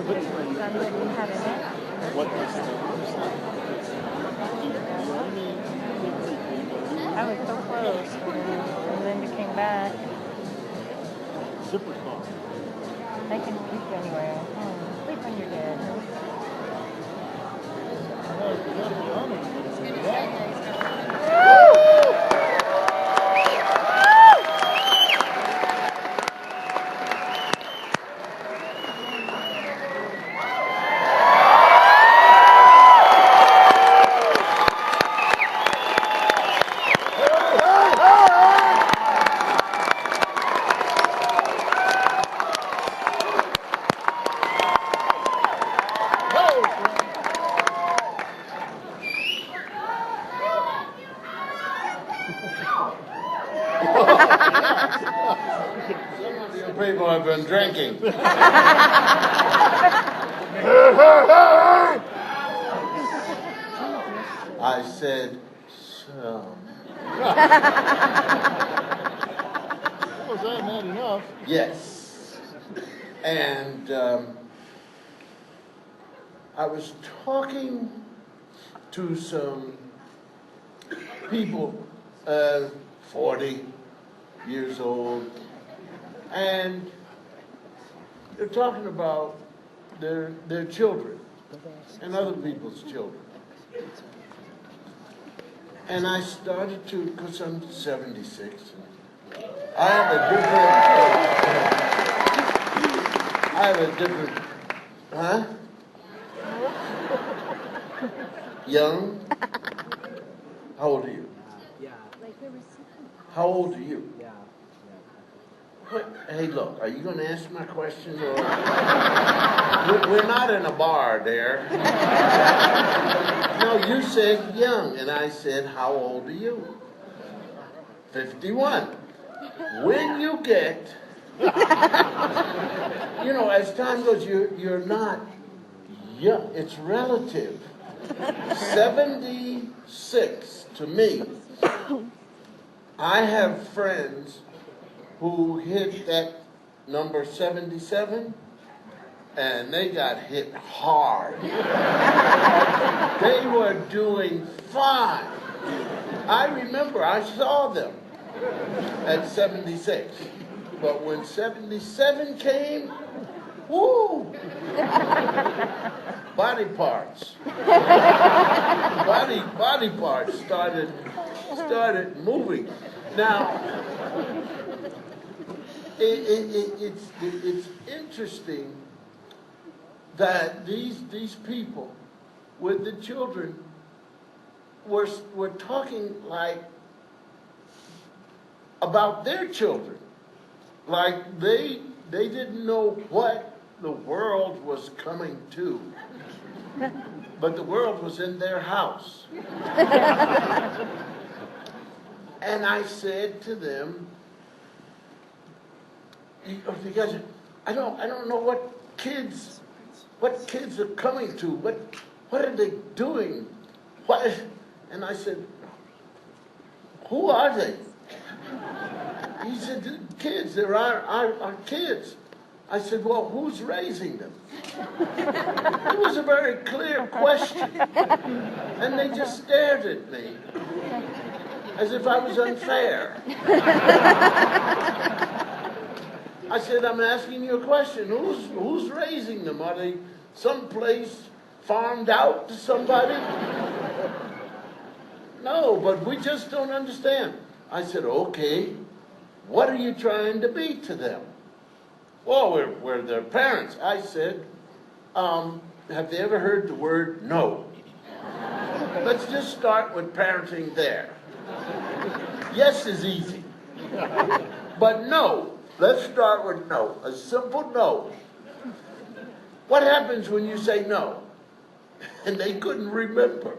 What was I was so close, and Linda came back. zipper car? They can sleep anywhere. Sleep when you're dead. Well, you gotta be honest with it. Some of you people have been drinking. I said, so. Was that not enough? Yes. And I was talking to some people, 40 years old, and they're talking about their children and other people's children. And I started to, because I'm 76, I have a different, huh? Young? How old are you? Yeah. How old are you? Yeah. What? Hey, look, are you going to answer my question? Or... We're not in a bar there. No, you said young, and I said, how old are you? 51. When you get, as time goes, you're not young. It's relative. 76 to me. I have friends who hit that number 77, and they got hit hard. They were doing fine. I remember I saw them at 76. But when 77 came, woo! Body parts. Body parts started moving. Now, it's interesting that these people with the children were talking like about their children, like they didn't know what the world was coming to, but the world was in their house. And I said to them, you guys, I don't know what kids are coming to. What are they doing? What? And I said, who are they? He said, kids, they're our kids. I said, well, who's raising them? It was a very clear question. And they just stared at me as if I was unfair. I said, I'm asking you a question. Who's raising them? Are they someplace farmed out to somebody? No, but we just don't understand. I said, okay, what are you trying to be to them? Well, we're their parents. I said, have they ever heard the word no? Let's just start with parenting there. Yes is easy. But no, let's start with no. A simple no. What happens when you say no? And they couldn't remember.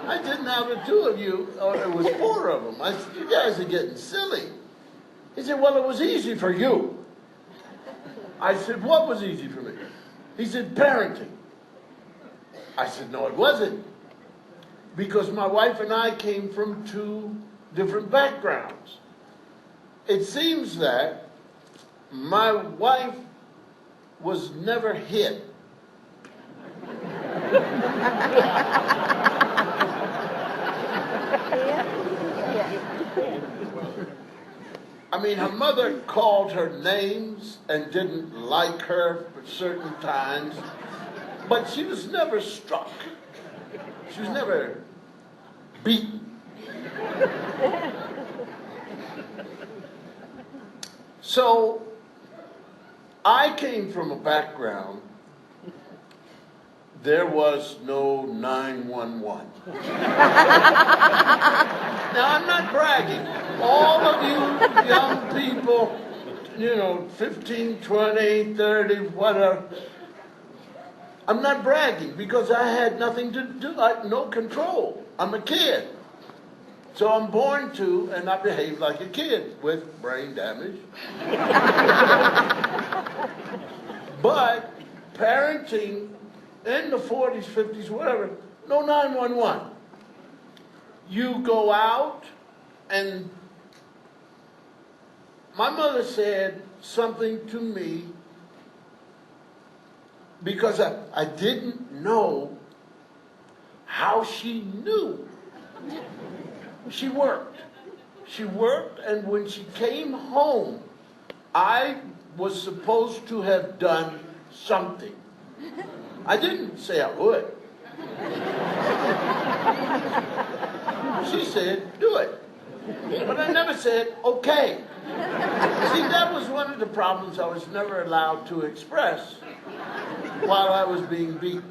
I didn't have the two of you, or there was four of them. I said, you guys are getting silly. He said, well, it was easy for you. I said, what was easy for me? He said, parenting. I said, no, it wasn't. Because my wife and I came from two different backgrounds. It seems that my wife was never hit. I mean, her mother called her names and didn't like her for certain times, but she was never struck. She was never beaten. So, I came from a background, there was no 911. Now, I'm not bragging. All of you young people, 15, 20, 30, whatever, I'm not bragging because I had nothing to do, no control. I'm a kid. So I'm born to, and I behave like a kid with brain damage. But parenting in the 40s, 50s, whatever, no 911. You go out, and my mother said something to me because I didn't know how she knew. She worked. She worked, and when she came home, I was supposed to have done something. I didn't say I would. She said, do it. But I never said, okay. See, that was one of the problems I was never allowed to express while I was being beaten.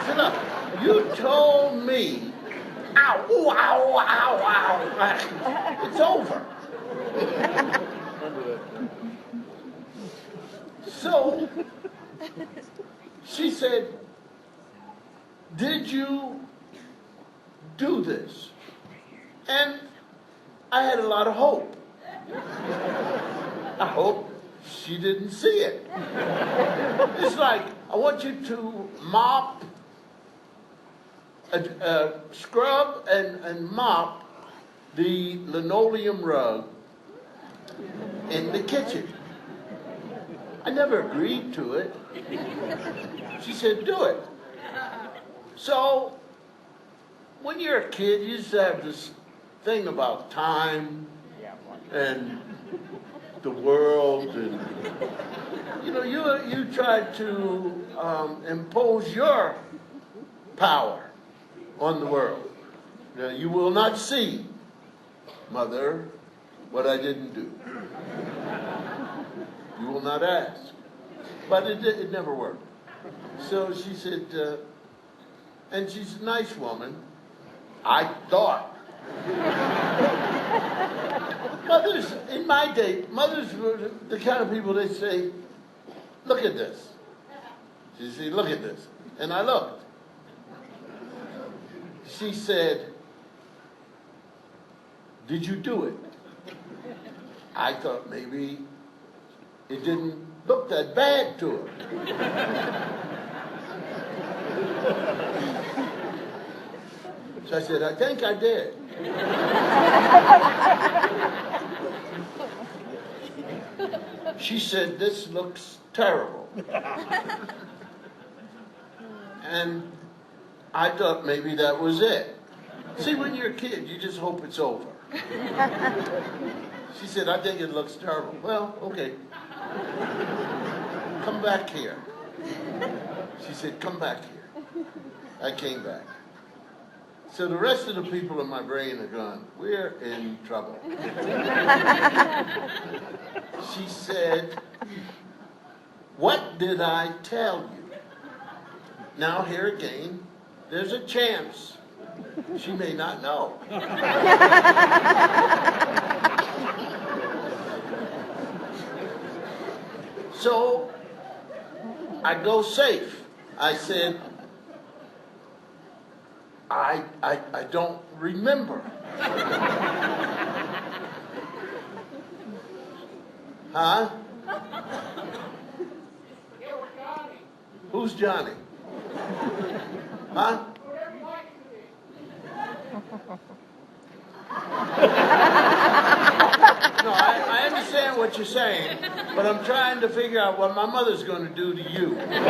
See, look, you told me, ow, ooh, ow, ow, ow. It's over. So, she said, did you do this? And I had a lot of hope. I hope she didn't see it. It's like, I want you to mop, scrub and mop the linoleum rug in the kitchen. I never agreed to it. She said, do it. So, when you're a kid, you just have this thing about time and the world, and you try to impose your power on the world. You will not see, Mother, what I didn't do. You will not ask. But it never worked. So she said, and she's a nice woman, I thought. Mothers, in my day, mothers were the kind of people that say, look at this. She said, look at this. And I looked. She said, did you do it? I thought maybe it didn't look that bad to her. So I said, I think I did. She said, this looks terrible. And I thought maybe that was it. See, when you're a kid, you just hope it's over. She said, I think it looks terrible. Well, okay. Come back here. She said, come back here. I came back. So the rest of the people in my brain are gone, we're in trouble. She said, what did I tell you? Now here again, there's a chance she may not know. So I go safe. I said, I don't remember. Huh? Who's Johnny? Huh? No, I understand. understand what you're saying, but I'm trying to figure out what my mother's going to do to you. And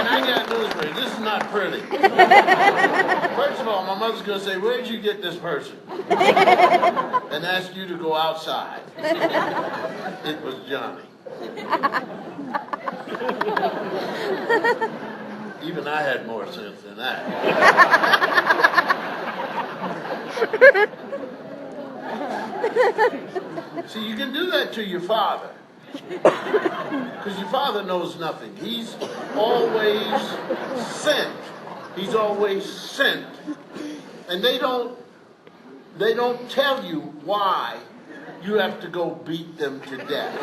I got news for you. This is not pretty. First of all, my mother's going to say, where'd you get this person? And ask you to go outside. It was Johnny. Even I had more sense than that. See, you can do that to your father. Because your father knows nothing. He's always sent. He's always sent. And they don't tell you why you have to go beat them to death.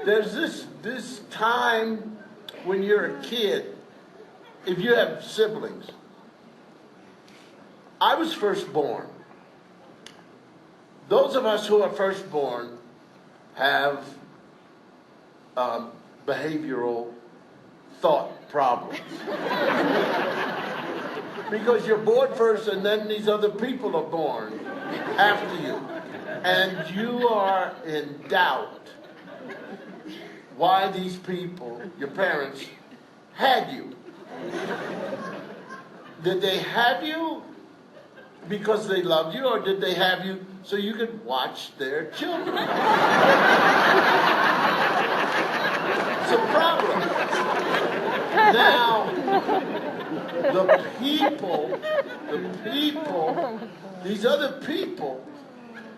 There's this time when you're a kid, if you have siblings. I was firstborn. Those of us who are firstborn have behavioral thought problems. Because you're born first and then these other people are born after you. And you are in doubt why these people, your parents, had you. Did they have you because they loved you, or did they have you so you could watch their children? It's a problem. Now, the people, these other people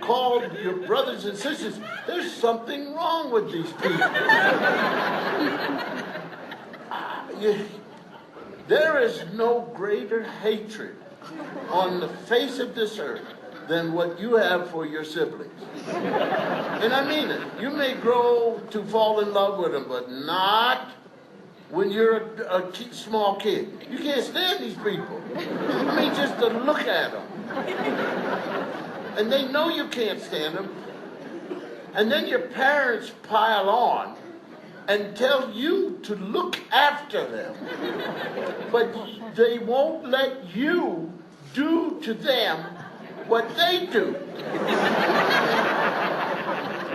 called your brothers and sisters, there's something wrong with these people. There is no greater hatred on the face of this earth than what you have for your siblings. And I mean it. You may grow to fall in love with them, but not when you're a small kid. You can't stand these people. I mean, just to look at them. And they know you can't stand them. And then your parents pile on and tell you to look after them. But they won't let you do to them what they do.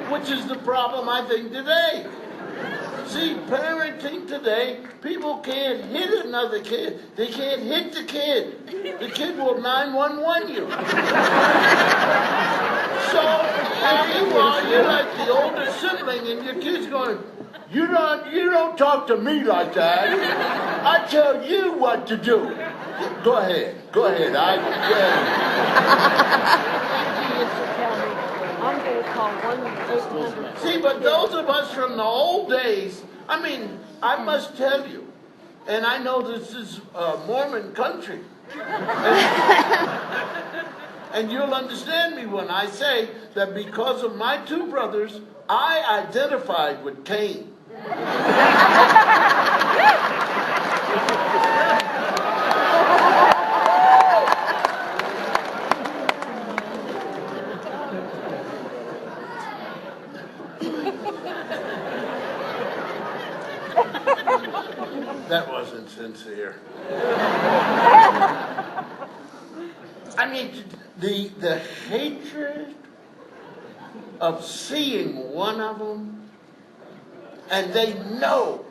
Which is the problem, I think, today. See, parenting today, people can't hit another kid. They can't hit the kid. The kid will 911 you. So, there you are, you're like the older sibling, and your kid's going, you don't talk to me like that. I tell you what to do. Go ahead. I'm going to call 1-800. See, but those of us from the old days, I mean, I must tell you, and I know this is Mormon country, and you'll understand me when I say that because of my two brothers, I identified with Cain. That wasn't sincere. I mean, the hatred of seeing one of them, and they know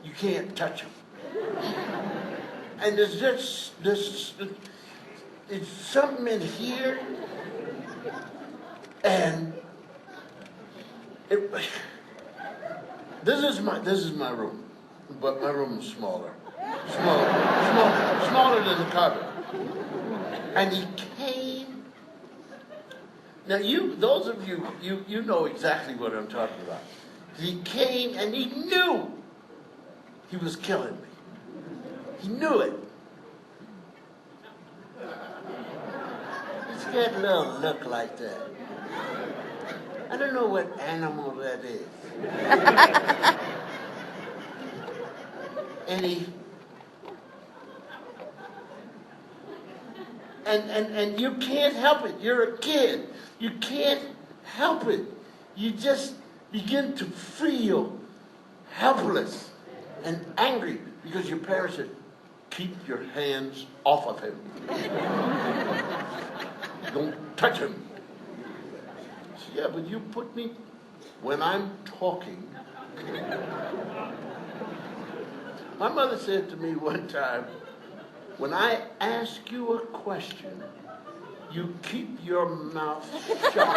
you can't touch them. And there's just this, it's something in here, and this is my room. But my room is smaller than the cupboard. And he came. Now those of you know exactly what I'm talking about. He came and he knew he was killing me. He knew it. He's got a little look like that. I don't know what animal that is. And you can't help it. You're a kid. You can't help it. you just begin to feel helpless and angry because your parents said, keep your hands off of him. Don't touch him. I said, yeah, but you put me when I'm talking. My mother said to me one time, when I ask you a question, you keep your mouth shut.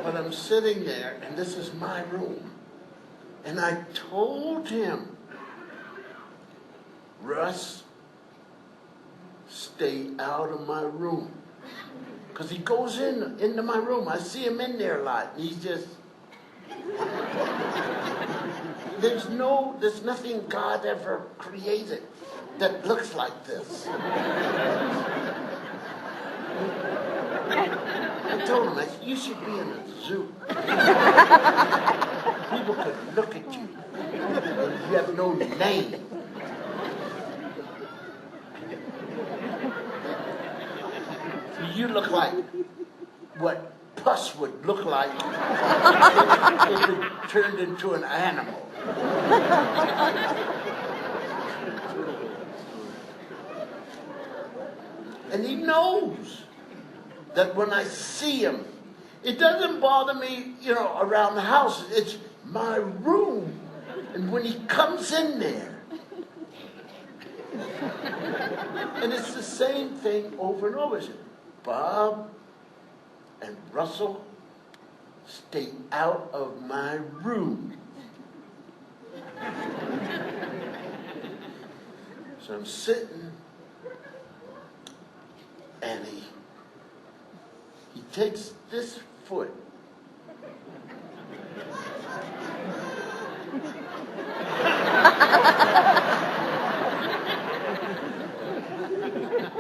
But I'm sitting there, and this is my room. And I told him, Russ, stay out of my room. Because he goes into my room. I see him in there a lot. And he's just... There's nothing God ever created that looks like this. I told him, you should be in a zoo. People could look at you. You have no name. You look like what pus would look like if it turned into an animal. And he knows that when I see him, it doesn't bother me, around the house. It's my room. And when he comes in there, and it's the same thing over and over. Bob and Russell, stay out of my room. So I'm sitting, and he takes this foot.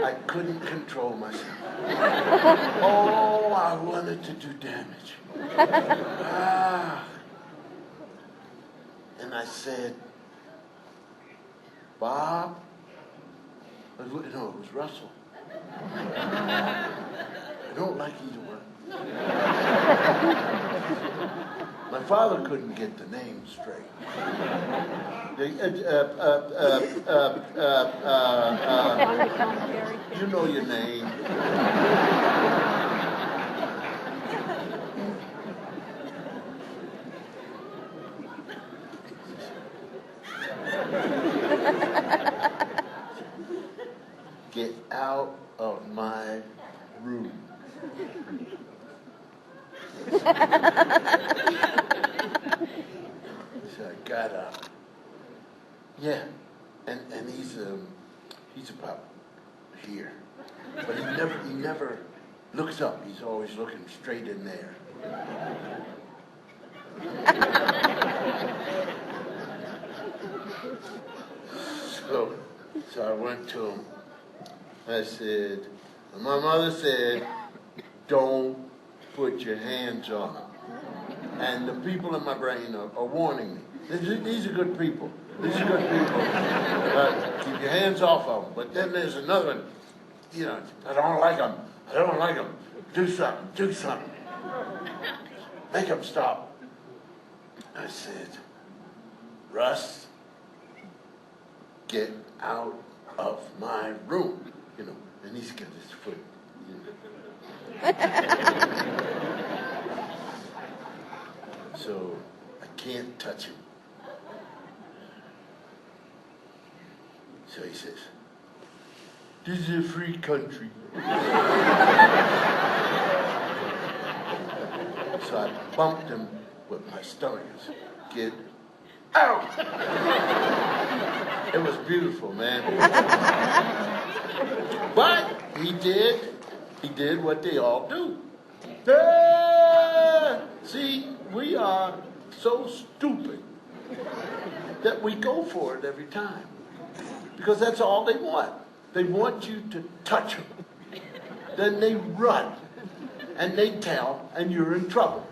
I couldn't control myself. Oh, I wanted to do damage. And I said, Bob, no, it was Russell. I don't like either one. My father couldn't get the name straight. You know your name. Get out of my room. So I got up. Yeah, and he's about here, but he never looks up. He's always looking straight in there. So I went to him. I said, my mother said, don't put your hands on him. And the people in my brain are warning me. These are good people. These are good people. Keep your hands off of them. But then there's another one. I don't like them. I don't like them. Do something. Do something. Make them stop. I said, Russ, get out of my room. And he's got his foot. So I can't touch him. So he says, this is a free country. So I bumped him with my stomach. I said, get out. It was beautiful, man. But he did what they all do. See, we are so stupid that we go for it every time. Because that's all they want. They want you to touch them. Then they run. And they tell, and you're in trouble.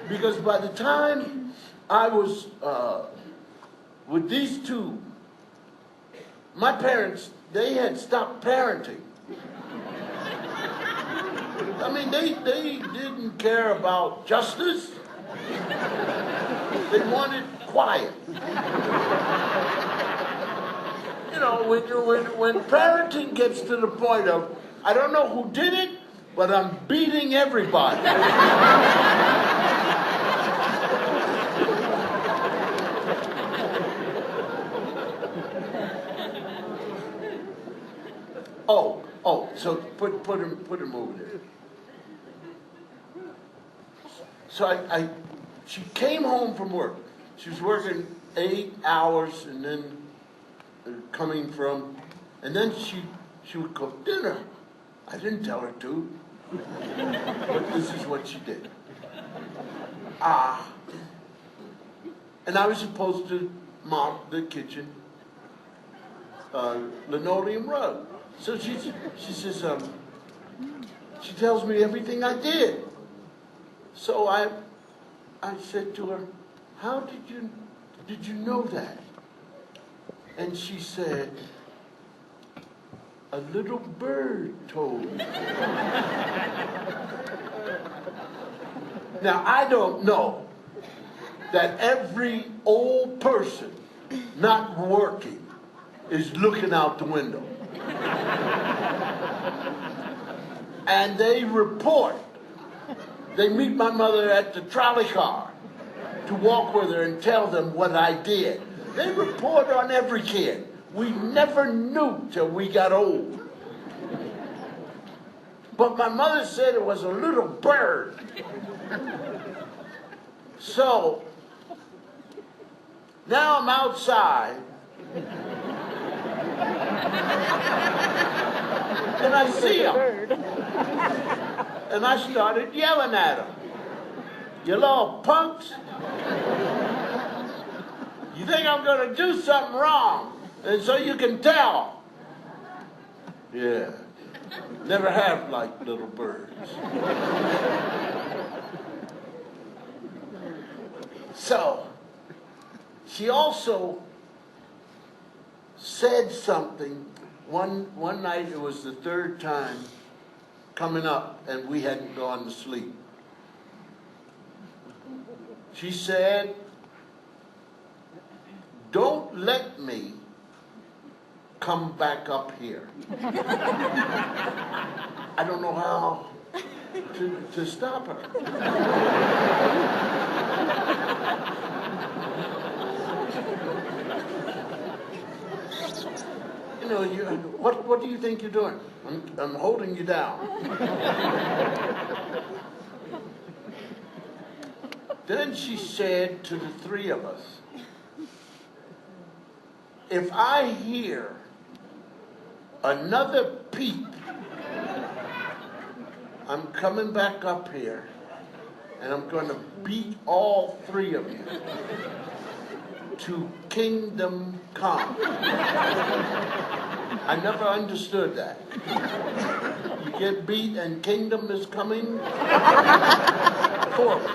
Because by the time I was with these two, my parents, they had stopped parenting. I mean, they didn't care about justice. They wanted quiet. You know, when parenting gets to the point of, I don't know who did it, but I'm beating everybody. So put him over there. So she came home from work. She was working 8 hours and then coming from, and then she would cook dinner. I didn't tell her to, but this is what she did. And I was supposed to mop the kitchen linoleum rug. So she says, she tells me everything I did. So I said to her, how did you know that? And she said, a little bird told me. Now, I don't know that every old person not working is looking out the window. And they report. They meet my mother at the trolley car to walk with her and tell them what I did. They report on every kid. We never knew till we got old. But my mother said it was a little bird. So, now I'm outside. And I see him. And I started yelling at him. You little punks. You think I'm going to do something wrong. And so you can tell. Yeah. Never have liked little birds. So, she also said something one night. It was the third time coming up and we hadn't gone to sleep. She said, don't let me come back up here. I don't know how to stop her. You know, what do you think you're doing? I'm holding you down. Then she said to the three of us, if I hear another peep, I'm coming back up here and I'm going to beat all three of you to kingdom come. I never understood that. You get beat and kingdom is coming forward.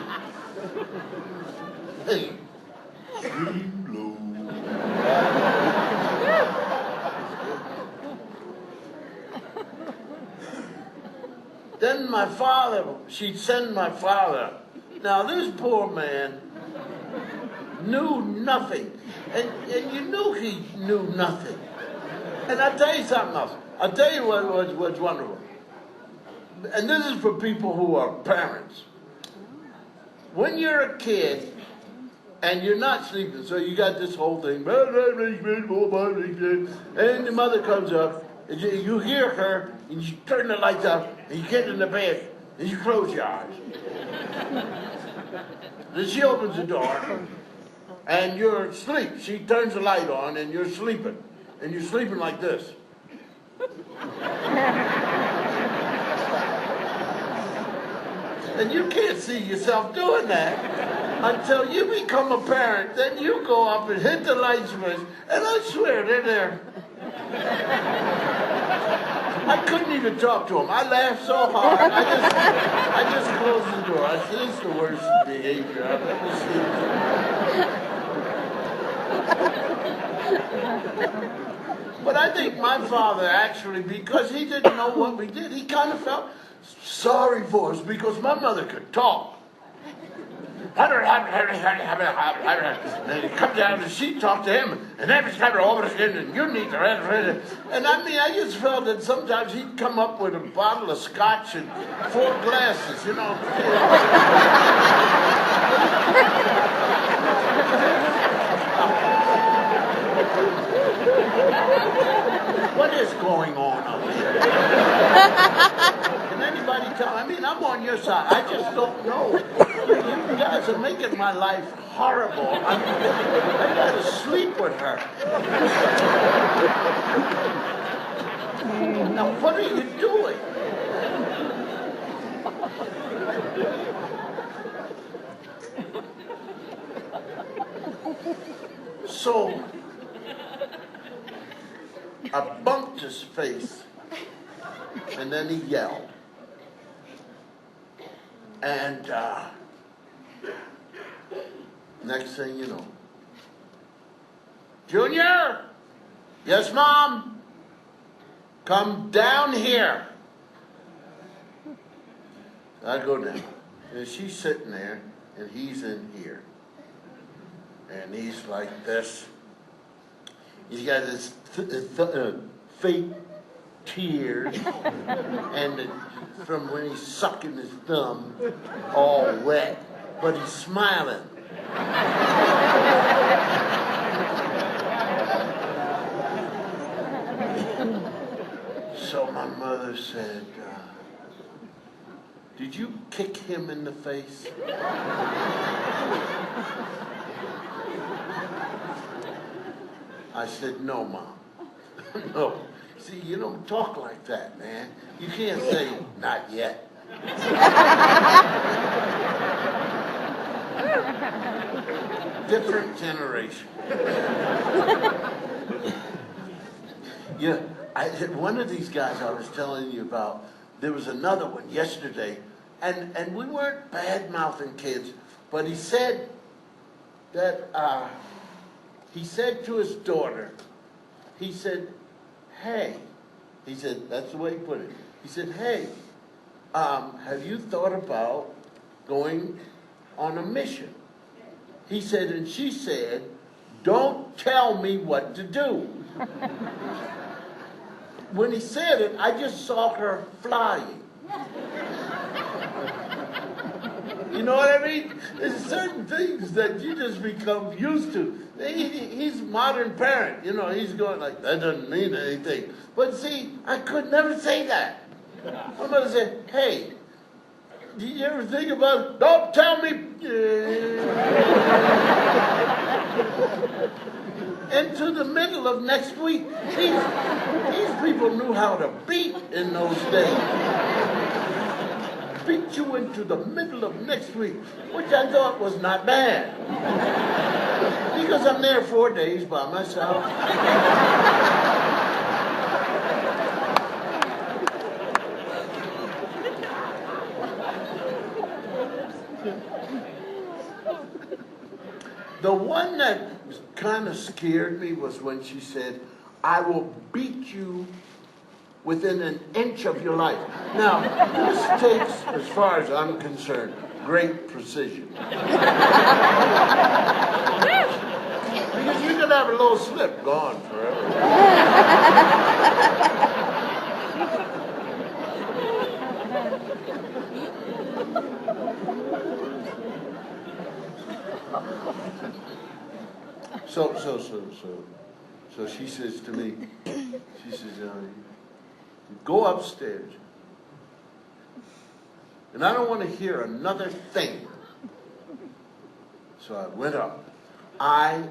Hey. Then my father, she'd send my father. Now this poor man knew nothing. And you knew he knew nothing. And I'll tell you something else. I'll tell you what's wonderful. And this is for people who are parents. When you're a kid and you're not sleeping, so you got this whole thing, and your mother comes up, and you hear her, and you turn the lights off, and you get in the bed, and you close your eyes. Then she opens the door, and you're asleep. She turns the light on, and you're sleeping. And you're sleeping like this. And you can't see yourself doing that until you become a parent. Then you go up and hit the light switch, and I swear they're there. I couldn't even talk to him. I laughed so hard. I just closed the door. I said, "It's the worst behavior I've ever seen." But I think my father actually, because he didn't know what we did, he kind of felt sorry for us because my mother could talk. And he comes down and she talked to him, and every time over again, and you need to read. And I mean, I just felt that sometimes he'd come up with a bottle of scotch and 4 glasses, you know. What is going on up here? Can anybody tell? I mean, I'm on your side. I just don't know. You guys are making my life horrible. I got to sleep with her. Now, what are you doing? So, I bumped his face, and then he yelled. And next thing you know, "Junior, yes, Mom, come down here." I go down, and she's sitting there, and he's in here. And he's like this. He's got his fake tears, and from when he's sucking his thumb, all wet, but he's smiling. So my mother said, "Did you kick him in the face?" I said, "No, Mom." No. See, you don't talk like that, man. You can't say, "Not yet." Different generation. Yeah, one of these guys I was telling you about, there was another one yesterday, and we weren't bad-mouthing kids, but he said that, he said to his daughter, he said, "Hey," he said, that's the way he put it. He said, "Hey, have you thought about going on a mission?" He said, and she said, "Don't tell me what to do." When he said it, I just saw her flying. You know what I mean? There's certain things that you just become used to. He's a modern parent. You know, he's going like, that doesn't mean anything. But see, I could never say that. I'm going to say, "Hey, do you ever think about, don't tell me." Into the middle of next week. These people knew how to beat in those days. Beat you into the middle of next week, which I thought was not bad. Because I'm there 4 days by myself. The one that kind of scared me was when she said, "I will beat you within an inch of your life." Now, this takes, as far as I'm concerned, great precision. Because you could have a little slip, gone forever. So she says to me, she says, "Go upstairs. And I don't want to hear another thing." So I went up. I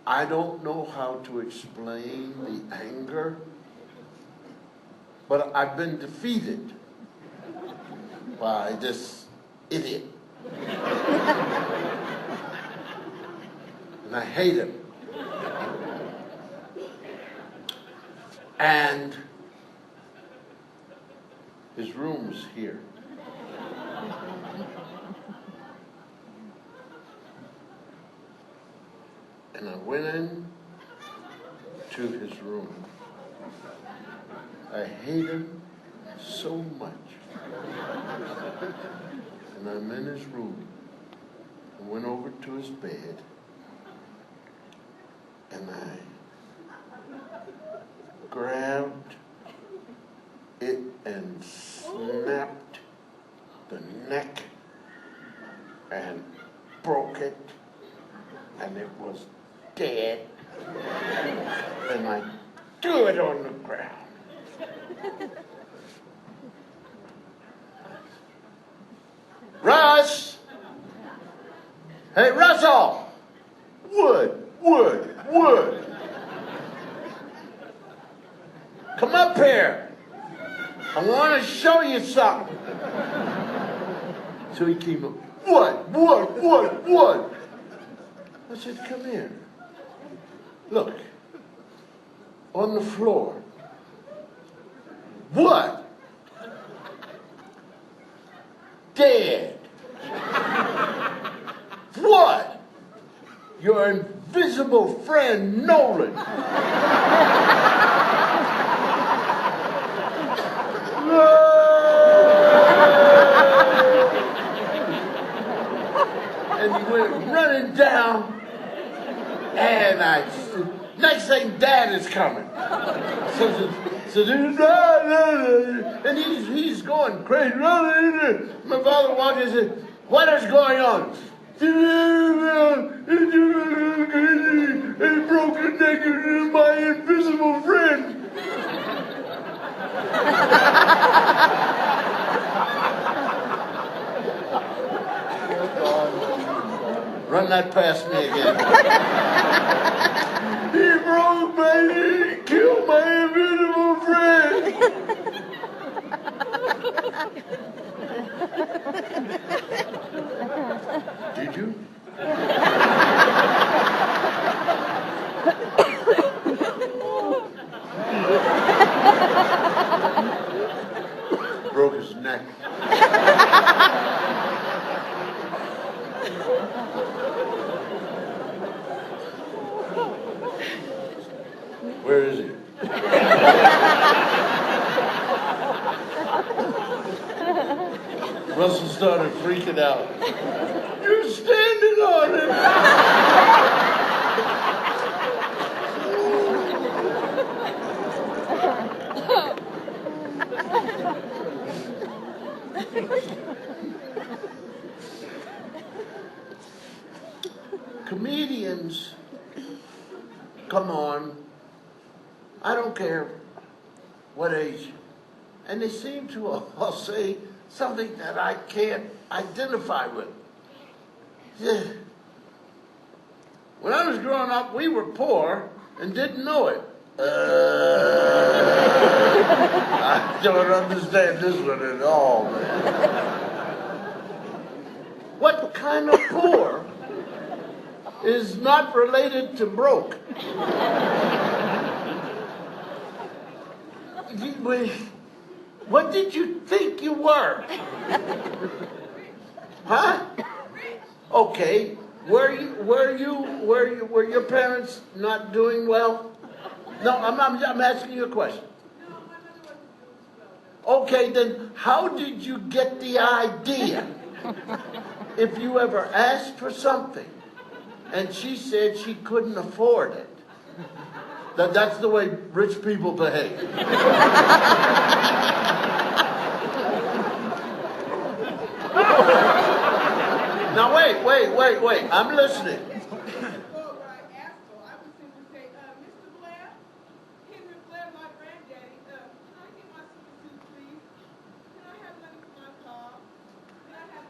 don't know how to explain the anger, but I've been defeated by this idiot. And I hate him. And his room was here. And I went in to his room. I hate him so much. And I'm in his room. I went over to his bed. And I grabbed it and snapped the neck and broke it. And it was dead. And I threw it on the ground. Russ! Hey, Russell! Wood! Come up here. I want to show you something. So he came up. What? I said, come here. Look. On the floor. What? Dead. What? Your invisible friend, Nolan. And he went running down, and next thing, Dad is coming. And he's going crazy. My father walked in and said, what is going on? He broke the neck of my invisible friend. Run that past me again. He killed my invisible friend. Did you? Broke his neck. Where is he? Russell started freaking out. You're standing on him. Comedians, come on, I don't care what age, and they seem to all say something that I can't identify with. When I was growing up, we were poor and didn't know it. I don't understand this one at all, man. What kind of poor is not related to broke? What did you think you were? Huh? Okay. Were your parents not doing well? No, I'm asking you a question. Okay, then how did you get the idea? If you ever asked for something and she said she couldn't afford it, that's the way rich people behave. Now wait. I'm listening.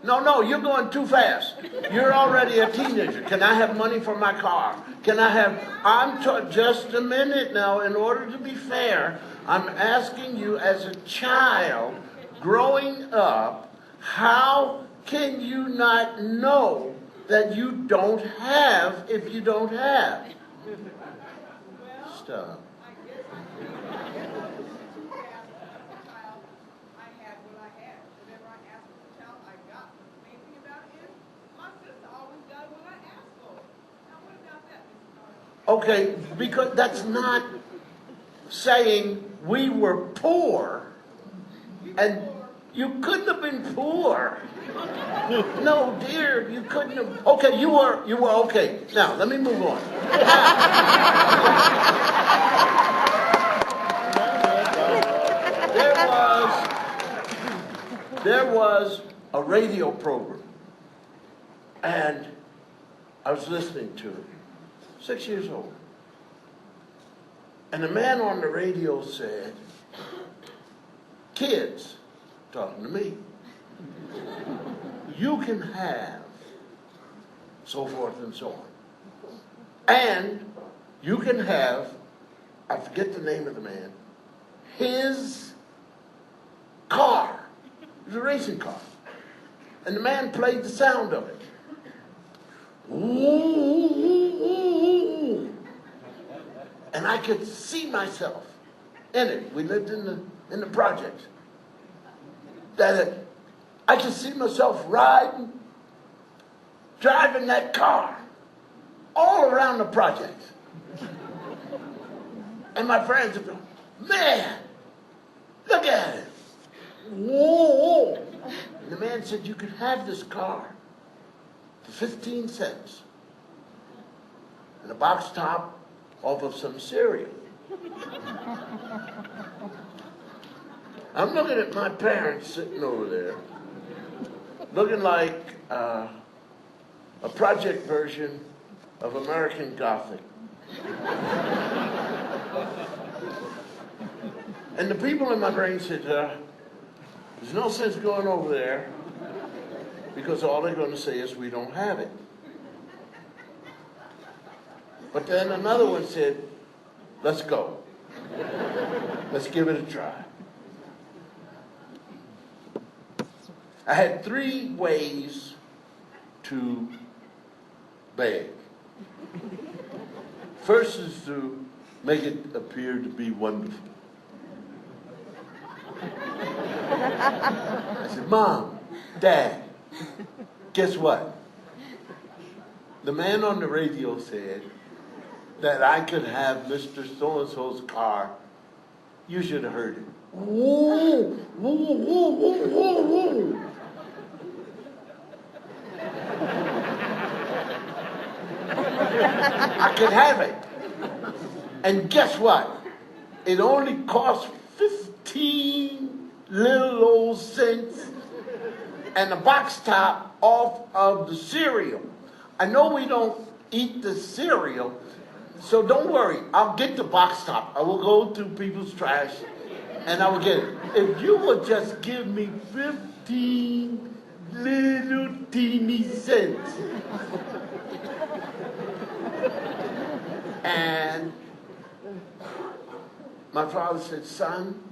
No, you're going too fast. You're already a teenager. Can I have money for my car? Just a minute now. In order to be fair, I'm asking you as a child growing up, how can you not know that you don't have if you don't have? Stop. Okay, because that's not saying we were poor, and you couldn't have been poor. No, dear, you couldn't have. Okay, you were okay. Now, let me move on. There was a radio program, and I was listening to it, 6 years old. And the man on the radio said, kids, talking to me, you can have, so forth and so on. And you can have, I forget the name of the man, his car. It was a racing car. And the man played the sound of it. Ooh, ooh, ooh. And I could see myself in it. We lived in the projects. I could see myself driving that car all around the projects. And my friends would go, man, look at it. Whoa. And the man said, you could have this car for 15 cents and a box top off of some cereal. I'm looking at my parents sitting over there, looking like a project version of American Gothic. And the people in my brain said, there's no sense going over there because all they're going to say is we don't have it. But then another one said, let's go. Let's give it a try. I had 3 ways to beg. First is to make it appear to be wonderful. I said, Mom, Dad, guess what? The man on the radio said that I could have Mr. So-and-so's car. You should have heard it. Woo, woo, woo, woo, woo, woo. I could have it. And guess what? It only cost 15 little old cents and a box top off of the cereal. I know we don't eat the cereal, so don't worry. I'll get the box top. I will go to people's trash and I will get it. If you would just give me 15 little teeny cents. And my father said, son,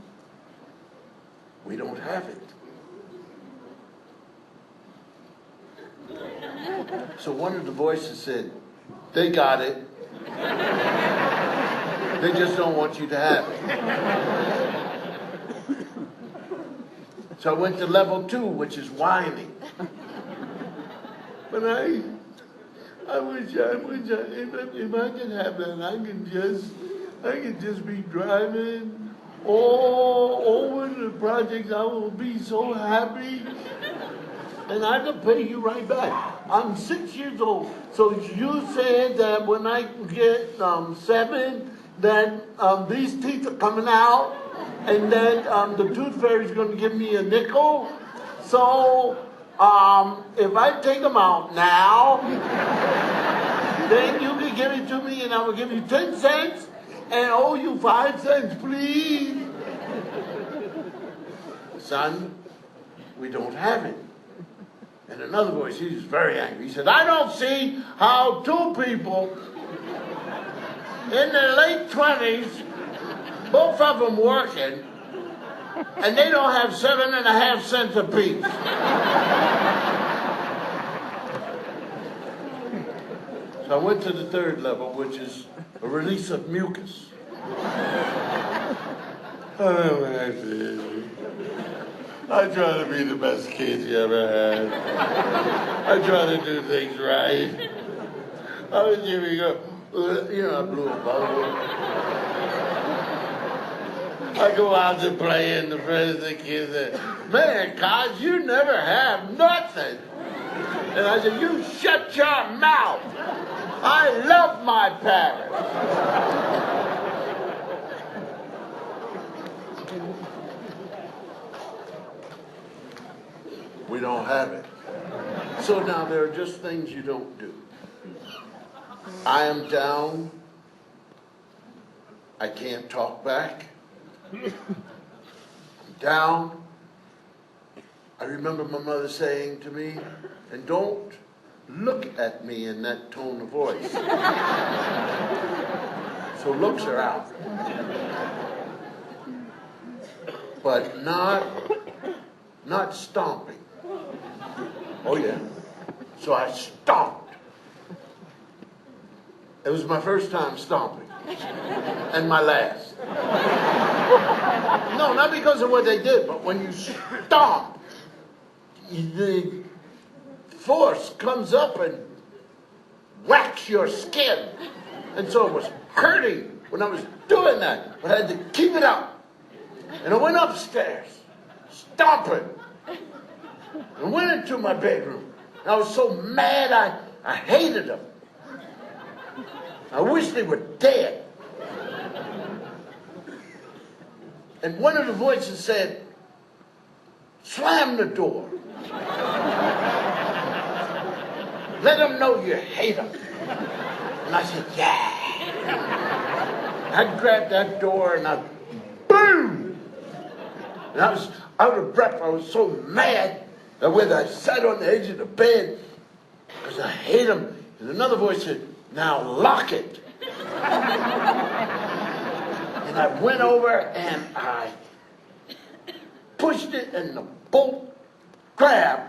we don't have it. So one of the voices said, they got it. They just don't want you to have it. So I went to level 2, which is whining. But I wish if I could have that, I could just be driving all over the projects. I will be so happy. And I can pay you right back. I'm 6 years old. So you said that when I get 7, that these teeth are coming out, and that the tooth fairy's going to give me a nickel. So if I take them out now, then you can give it to me, and I will give you 10 cents and owe you 5 cents, please. Son, we don't have it. And another voice, he was very angry. He said, I don't see how 2 people in their late 20s, both of them working, and they don't have 7.5 cents apiece. So I went to the 3rd level, which is a release of mucus. I try to be the best kid you ever had. I try to do things right. I was giving up You know, I blew a bubble. I go out to play, and the friends of the kids say, "Man, Cos, you never have nothing." And I said, "You shut your mouth. I love my parents." We don't have it. So now there are just things you don't do. I am down. I can't talk back. I'm down. I remember my mother saying to me, and don't look at me in that tone of voice. So looks are out. But not stomping. Oh yeah. So I stomped. It was my first time stomping. And my last. No, not because of what they did, but when you stomp, the force comes up and whacks your skin. And so it was hurting when I was doing that, but I had to keep it up. And I went upstairs, stomping, and went into my bedroom. And I was so mad, I hated them. I wish they were dead. And one of the voices said, "Slam the door. Let them know you hate them." And I said, "Yeah." I grabbed that door and I, boom! And I was out of breath. I was so mad that when I sat on the edge of the bed, because I hate them, and another voice said, "Now lock it." And I went over and I pushed it and the bolt grabbed.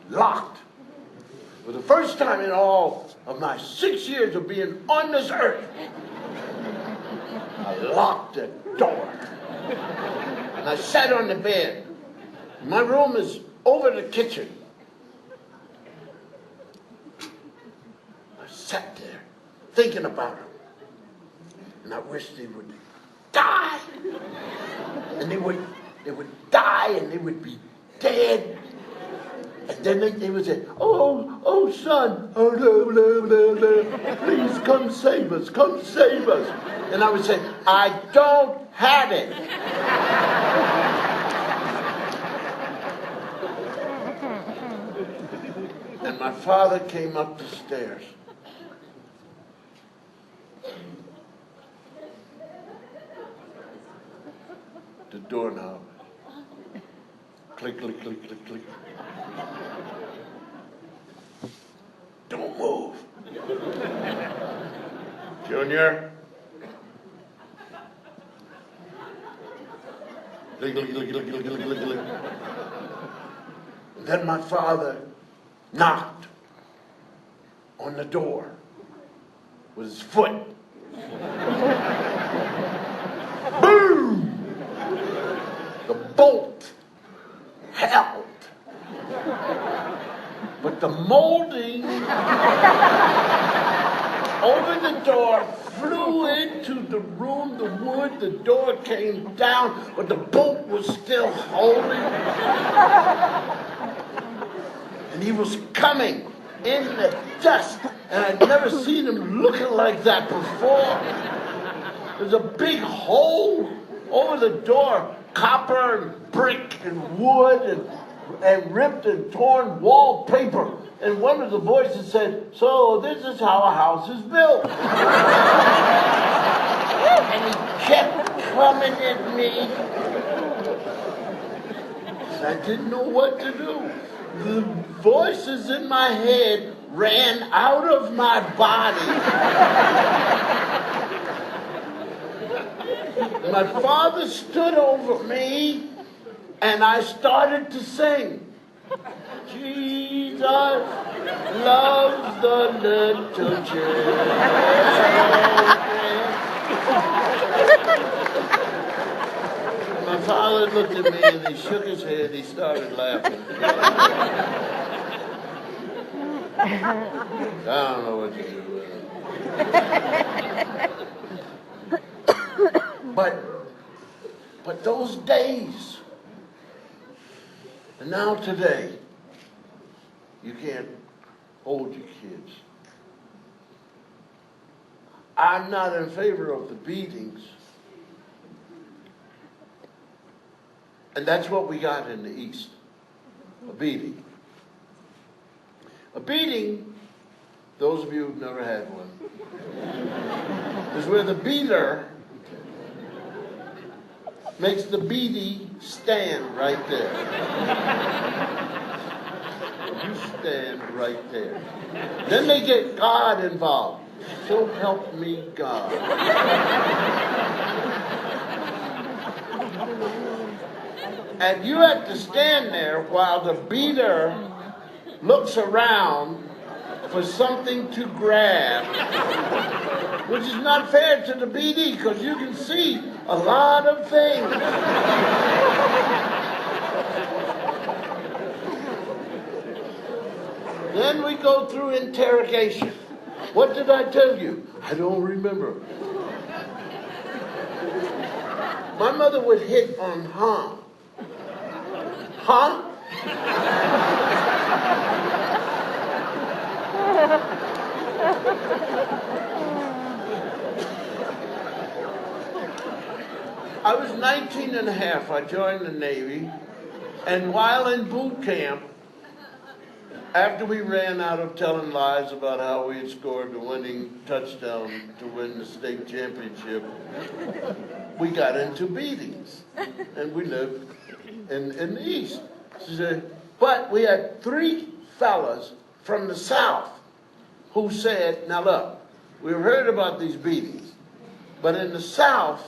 Locked. For the first time in all of my 6 years of being on this earth, I locked the door. And I sat on the bed. My room is over the kitchen. I sat there thinking about them. And I wish they would die. And they would die and they would be dead. And then they would say, oh, son, oh, no, please come save us, come save us. And I would say, I don't have it. And my father came up the stairs. The doorknob. Click, click, click, click, click. Don't move. Junior. Click, click, click, click, click, click, click, click. Then my father knocked on the door with his foot. Boom! The bolt held. But the molding over the door flew into the room, the wood, the door came down, but the bolt was still holding. And he was coming in the dust, and I'd never seen him looking like that before. There's a big hole over the door, copper and brick and wood and ripped and torn wallpaper. And one of the voices said, "So this is how a house is built." And he kept coming at me. I didn't know what to do. The voices in my head ran out of my body. My father stood over me, and I started to sing. Jesus loves the little children. My father looked at me and he shook his head. He started laughing. I don't know what to do with it. But those days, and now today, you can't hold your kids. I'm not in favor of the beatings. And that's what we got in the East. A beating. A beating, those of you who've never had one, is where the beater makes the beatie stand right there. You stand right there. Then they get God involved. So help me God. And you have to stand there while the beater looks around for something to grab, which is not fair to the beatee because you can see a lot of things. Then we go through interrogation. What did I tell you? I don't remember. My mother would hit on huh. Huh? I was 19 and a half. I joined the Navy. And while in boot camp, after we ran out of telling lies about how we had scored the winning touchdown to win the state championship, we got into beatings. And we lived in the East. But we had 3 fellas from the South who said, now look, we've heard about these beatings, but in the South,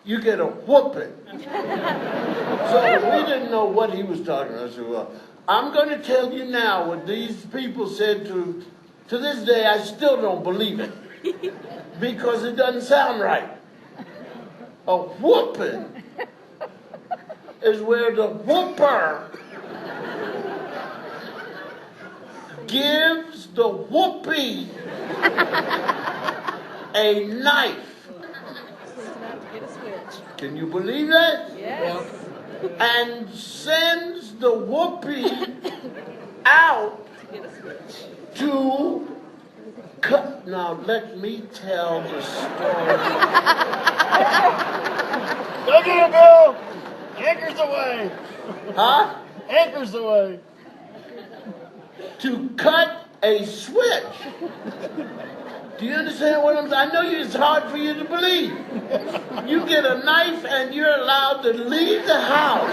you get a whooping. So we didn't know what he was talking about. I said, well, I'm going to tell you now what these people said to this day, I still don't believe it. Because it doesn't sound right. A whooping is where the whooper gives the whoopee a knife. Can you believe that? Yes. And sends the whoopee out to cut. Now let me tell the story. Look at it, Bill! Anchors away! Huh? Anchors away! To cut a switch. Do you understand what I'm saying? I know it's hard for you to believe. You get a knife and you're allowed to leave the house.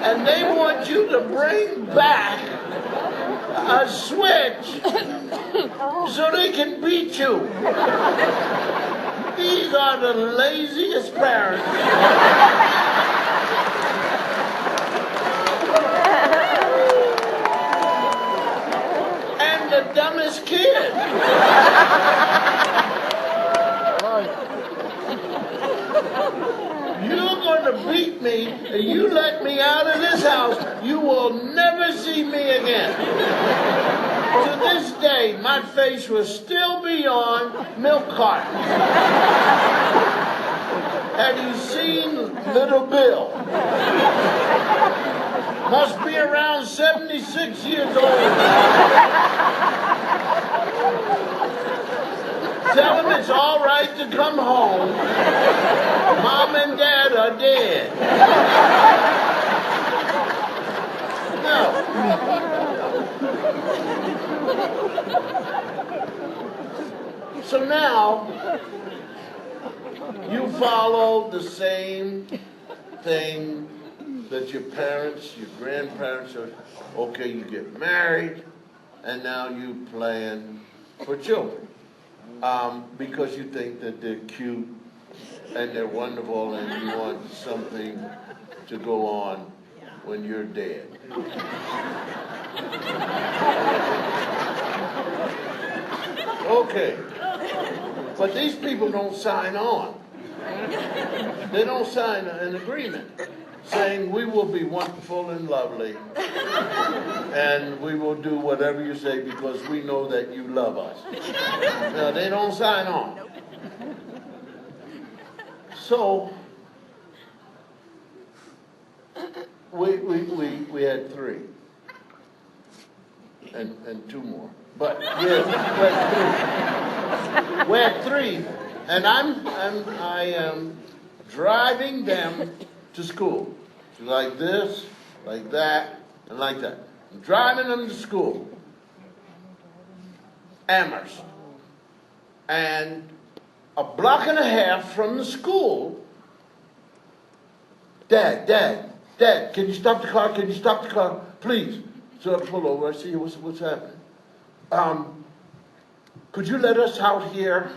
And they want you to bring back a switch so they can beat you. These are the laziest parents. And the dumbest kid. You're going to beat me and you let me out of this house, you will never see me again. To this day, my face will still be on milk carton. Have you seen Little Bill? Must be around 76 years old. Tell him it's all right to come home. Mom and Dad are dead. No. So now, you follow the same thing that your parents, your grandparents are. Okay, you get married, and now you plan for children. Because you think that they're cute and they're wonderful and you want something to go on when you're dead. Okay. But these people don't sign on. They don't sign an agreement. saying, we will be wonderful and lovely, and we will do whatever you say because we know that you love us. No, they don't sign on. So, we had 3. And 2 more. But we had 3. And I am driving them to school. Like this, like that, and like that. I'm driving them to school. Amherst. And a block and a half from the school, Dad, can you stop the car? Can you stop the car? Please. So I pull over. I see what's happening. Could you let us out here?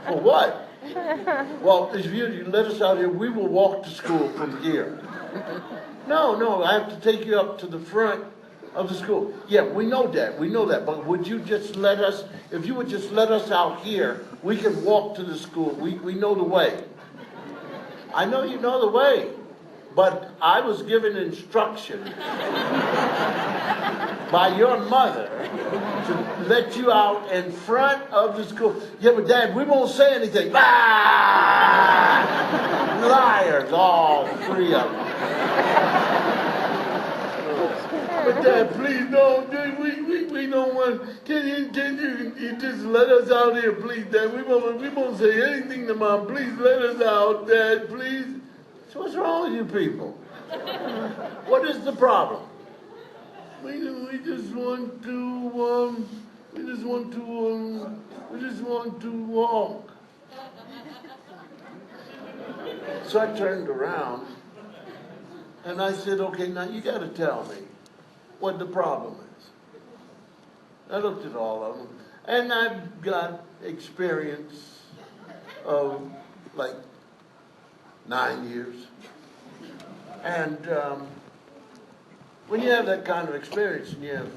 For what? Well, if you let us out here, we will walk to school from here. No, I have to take you up to the front of the school. Yeah, we know that. We know that. But would you just let us, if you would just let us out here, we can walk to the school. We know the way. I know you know the way. But I was given instructions by your mother to let you out in front of the school. Yeah, but Dad, we won't say anything. Ah! Liars, all 3 of them. But Dad, please don't. We don't want. Can you just let us out here, please, Dad? We won't say anything to Mom. Please let us out, Dad, please. So what's wrong with you people? What is the problem? We just want to walk. So I turned around and I said, okay, now you got to tell me what the problem is. I looked at all of them, and I've got experience of like 9 years. And when you have that kind of experience and you have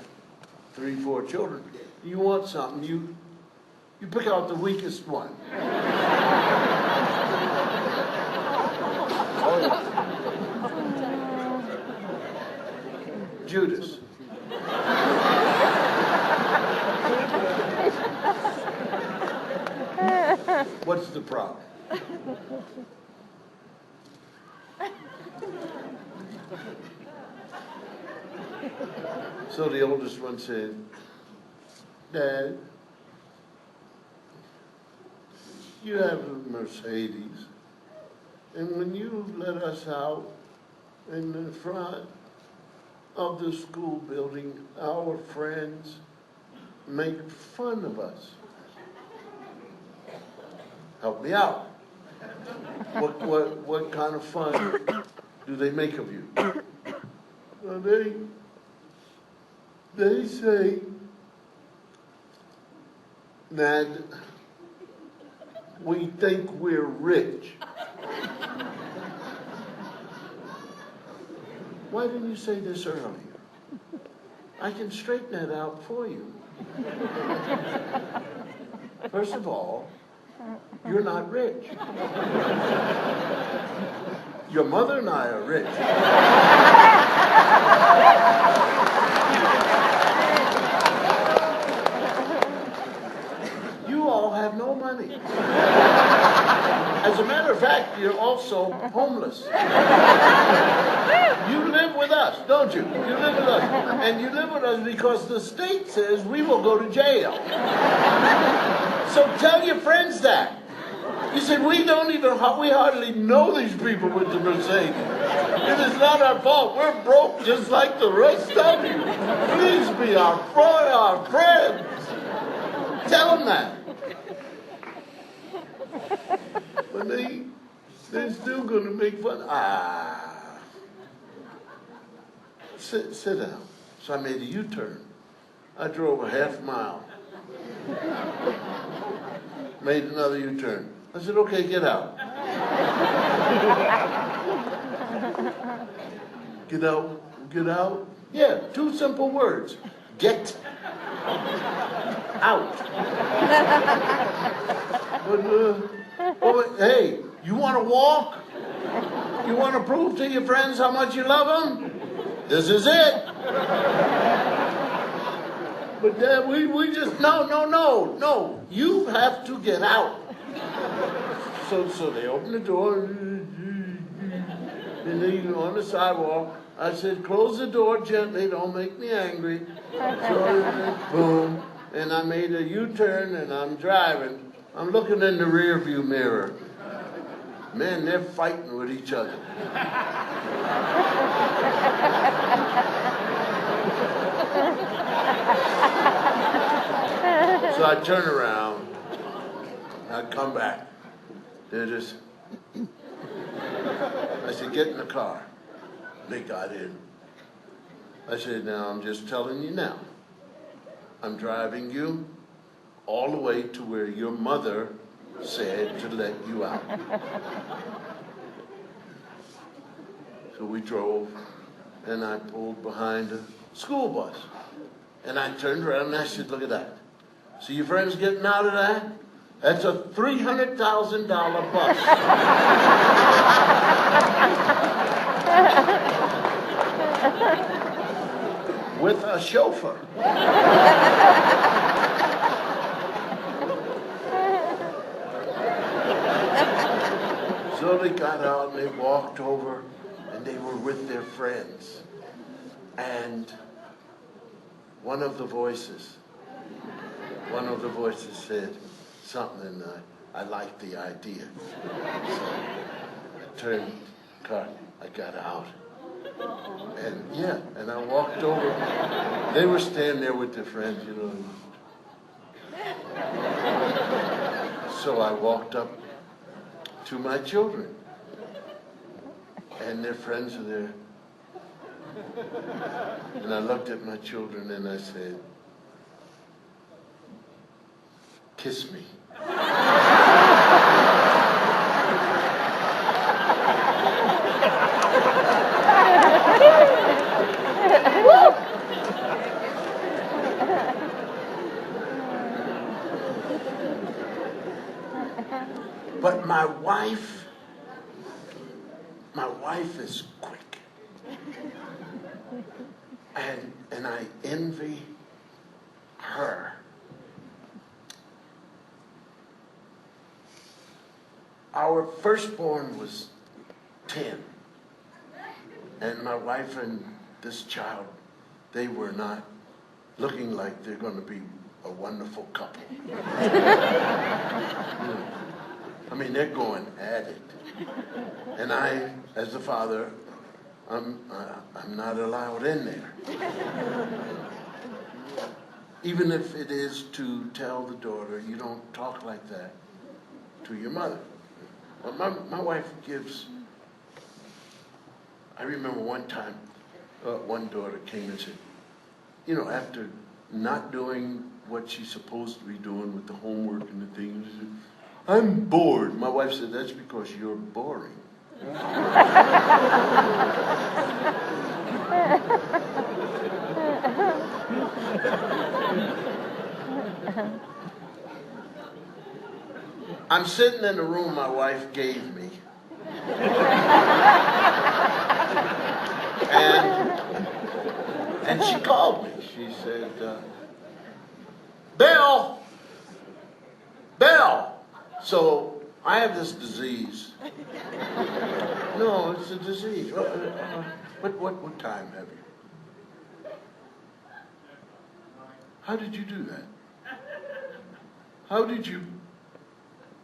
3, 4 children, you want something, you pick out the weakest one. Judas. What's the problem? So the oldest one said, Dad, you have a Mercedes, and when you let us out in the front of the school building, our friends make fun of us. Help me out. What kind of fun do they make of you? Well, they say that we think we're rich. Why didn't you say this earlier? I can straighten that out for you. First of all, you're not rich. Your mother and I are rich. You all have no money. As a matter of fact, you're also homeless. You live with us, don't you? You live with us. And you live with us because the state says we will go to jail. So tell your friends that. You said, we hardly know these people with the Mercedes. It is not our fault. We're broke just like the rest of you. Please be our friends. Tell them that. But they're still going to make fun. Sit down. So I made a U-turn. I drove a half mile. Made another U-turn. I said, okay, get out. Get out. Yeah, 2 simple words. Get out. But, hey, you want to walk? You want to prove to your friends how much you love them? This is it. But we just, no. You have to get out. So they open the door, and they on the sidewalk. I said, close the door gently, don't make me angry. So, boom. And I made a U-turn, and I'm driving. I'm looking in the rear view mirror. Man, they're fighting with each other. So I turn around, I come back. They're just, I said, get in the car. They got in. I said, now I'm just telling you now. I'm driving you all the way to where your mother said to let you out. So we drove, and I pulled behind a school bus. And I turned around and I said, look at that. See your friends getting out of that? That's a $300,000 bus. With a chauffeur. So they got out and they walked over and they were with their friends. And one of the voices said something, I liked the idea. So I turned the car, I got out. And I walked over. They were standing there with their friends, you know. So I walked up to my children. And their friends are there. And I looked at my children and I said, kiss me. But my wife is quick. And I envy her. Our firstborn was 10. And my wife and this child, they were not looking like they're going to be a wonderful couple. I mean, they're going at it. And I, as the father, I'm not allowed in there. Even if it is to tell the daughter, you don't talk like that to your mother. Well, my wife gives, I remember one time, one daughter came and said, you know, after not doing what she's supposed to be doing with the homework and the things, she said, I'm bored. My wife said, that's because you're boring. I'm sitting in the room my wife gave me. And she called me. She said, Bill! So I have this disease. No, it's a disease. What time have you? How did you do that? How did you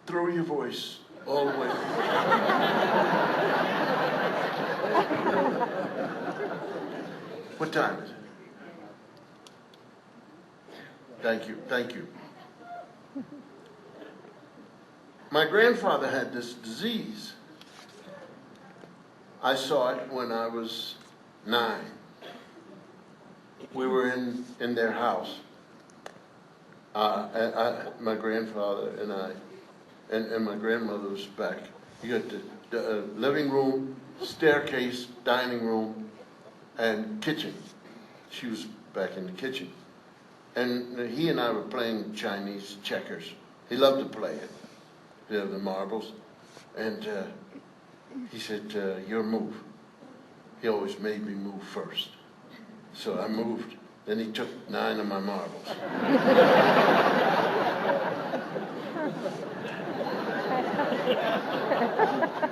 throw your voice all the way? What time is it? Thank you. My grandfather had this disease. I saw it when I was 9. We were in their house. My grandfather and I, and my grandmother was back. You got the living room, staircase, dining room, and kitchen. She was back in the kitchen. And he and I were playing Chinese checkers. He loved to play it. You know, the marbles. And He said, your move. He always made me move first. So I moved. Then he took 9 of my marbles.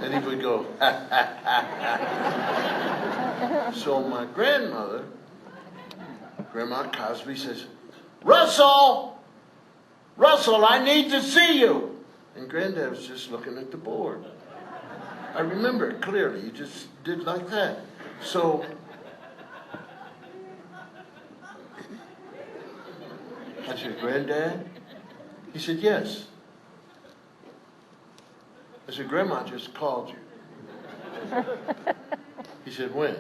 And he would go, ha, ha, ha, ha. So my grandmother, Grandma Cosby, says, Russell, I need to see you. And Granddad was just looking at the board. I remember it clearly. He just did like that. So I said, Granddad? He said, yes. I said, Grandma just called you. He said, when?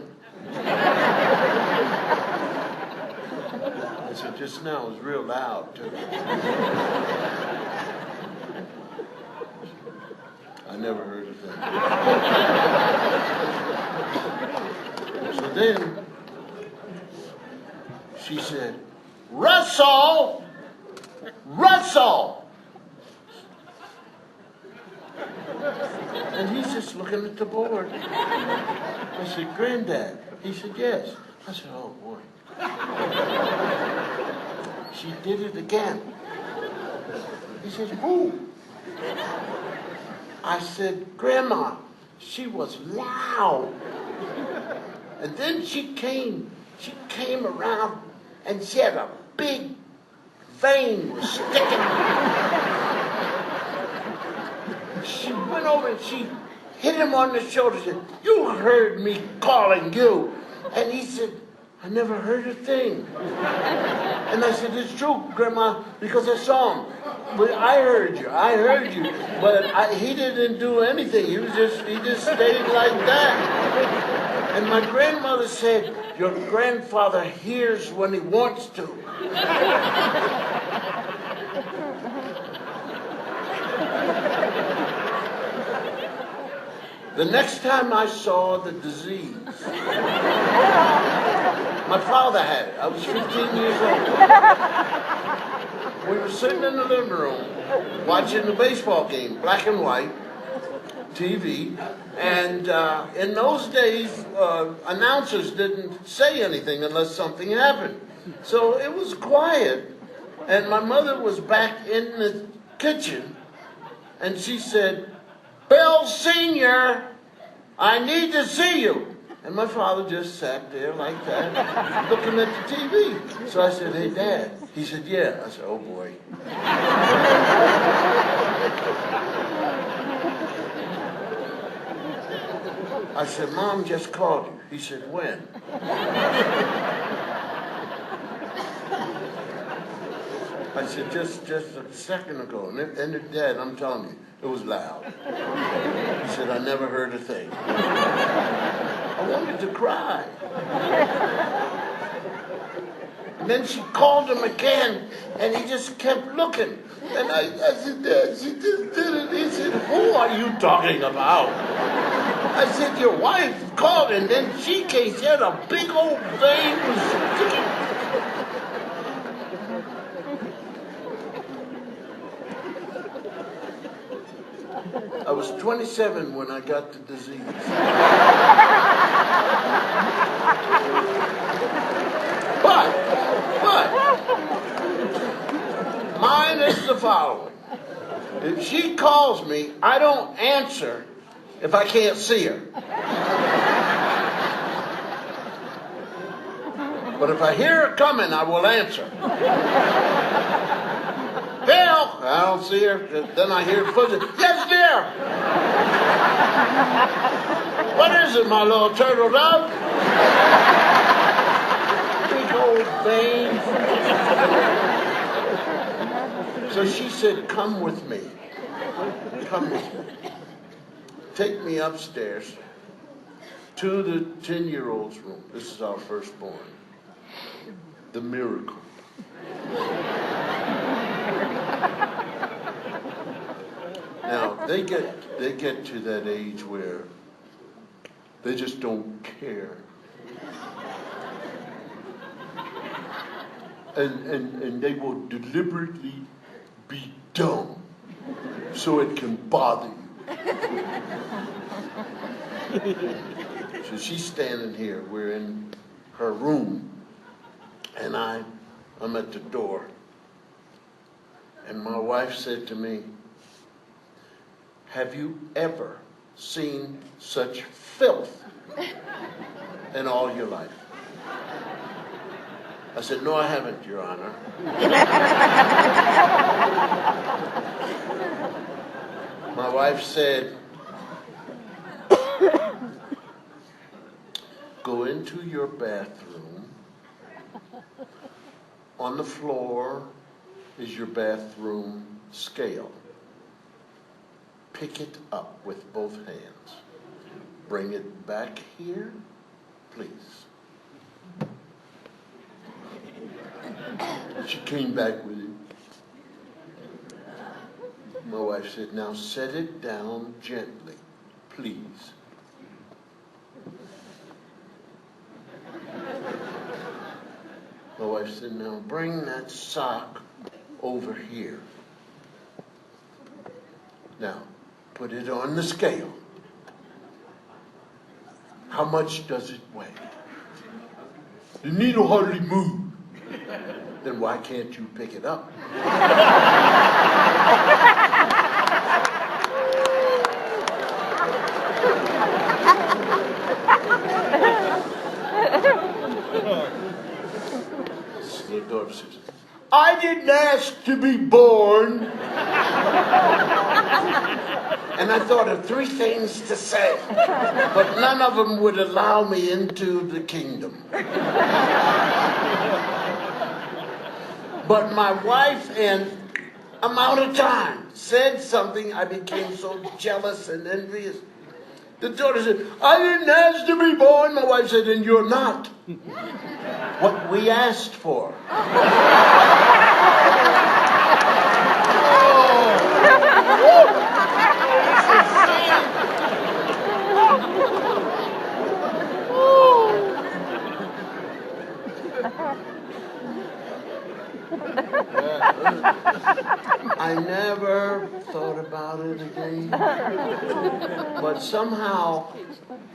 I said, just now. It was real loud, too. I never heard a thing. So then, she said, Russell! And he's just looking at the board. I said, Granddad. He said, yes. I said, oh, boy. She did it again. He said, who? I said, Grandma. She was loud. And then she came around and she had a big vein was sticking. She went over and she hit him on the shoulder and said, you heard me calling you. And he said, I never heard a thing. And I said, it's true, Grandma, because I saw him. But I heard you. But he didn't do anything. He just stayed like that. And my grandmother said, your grandfather hears when he wants to. The next time I saw the disease, my father had it. I was 15 years old. We were sitting in the living room watching the baseball game, black and white, TV. And in those days, announcers didn't say anything unless something happened. So it was quiet. And my mother was back in the kitchen. And she said, Bill Sr., I need to see you. And my father just sat there like that, looking at the TV. So I said, hey, Dad. He said, yeah. I said, oh, boy. I said, Mom just called you. He said, when? I said, just a second ago. And Dad, I'm telling you, it was loud. He said, I never heard a thing. I wanted to cry. And then she called him again, and he just kept looking. And I said, Dad, she just did it. He said, who are you talking about? I said, your wife called, and then she came. She had a big old vein. I was 27 when I got the disease. But, mine is the following. If she calls me, I don't answer if I can't see her. But if I hear her coming, I will answer. Bill! I don't see her. Then I hear footsteps. Yes, dear! What is it, my little turtle dove? Big old vein. So she said, come with me. Come with me. Take me upstairs to the 10-year-old's room. This is our firstborn. The miracle. Now, they get to that age where they just don't care. And they will deliberately be dumb so it can bother you. So she's standing here. We're in her room. And I'm at the door. And my wife said to me, "Have you ever seen such filth in all your life?" I said, "No, I haven't, Your Honor." My wife said, "Go into your bathroom. On the floor is your bathroom scale. Pick it up with both hands. Bring it back here, please." She came back with it. My wife said, "Now set it down gently, please." My wife said, "Now bring that sock over here. Now, put it on the scale. How much does it weigh?" "The needle hardly moved." "Then why can't you pick it up?" The daughter says, "I didn't ask to be born." And I thought of 3 things to say, but none of them would allow me into the kingdom. But my wife, in amount of time, said something. I became so jealous and envious. The daughter said, "I didn't ask to be born." My wife said, "And you're not what we asked for." I never thought about it again. But somehow,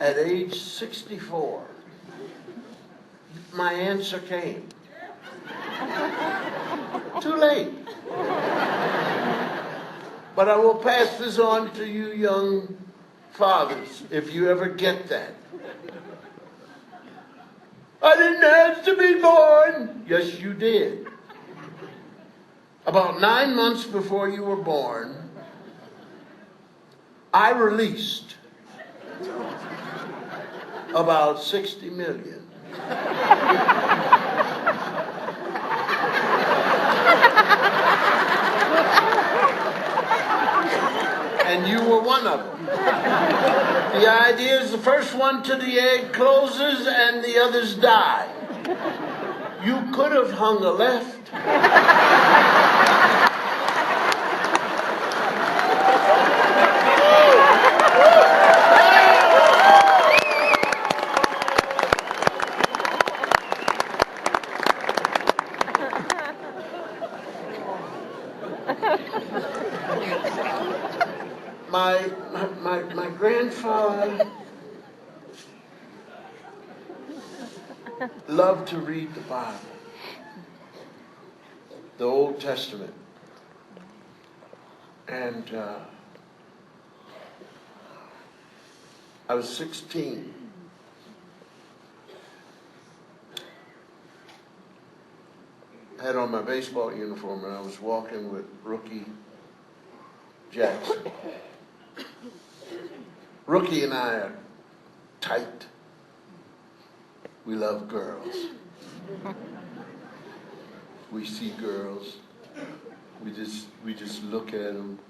at age 64, my answer came. Too late. But I will pass this on to you young fathers, if you ever get that. "I didn't ask to be born." Yes, you did. About 9 months before you were born, I released about 60 million. And you were one of them. The idea is the first one to the egg closes and the others die. You could have hung a left. My grandfather loved to read the Bible, the Old Testament. And I was 16. I had on my baseball uniform and I was walking with Rookie Jackson. Rookie and I are tight. We love girls. We see girls. We just look at them,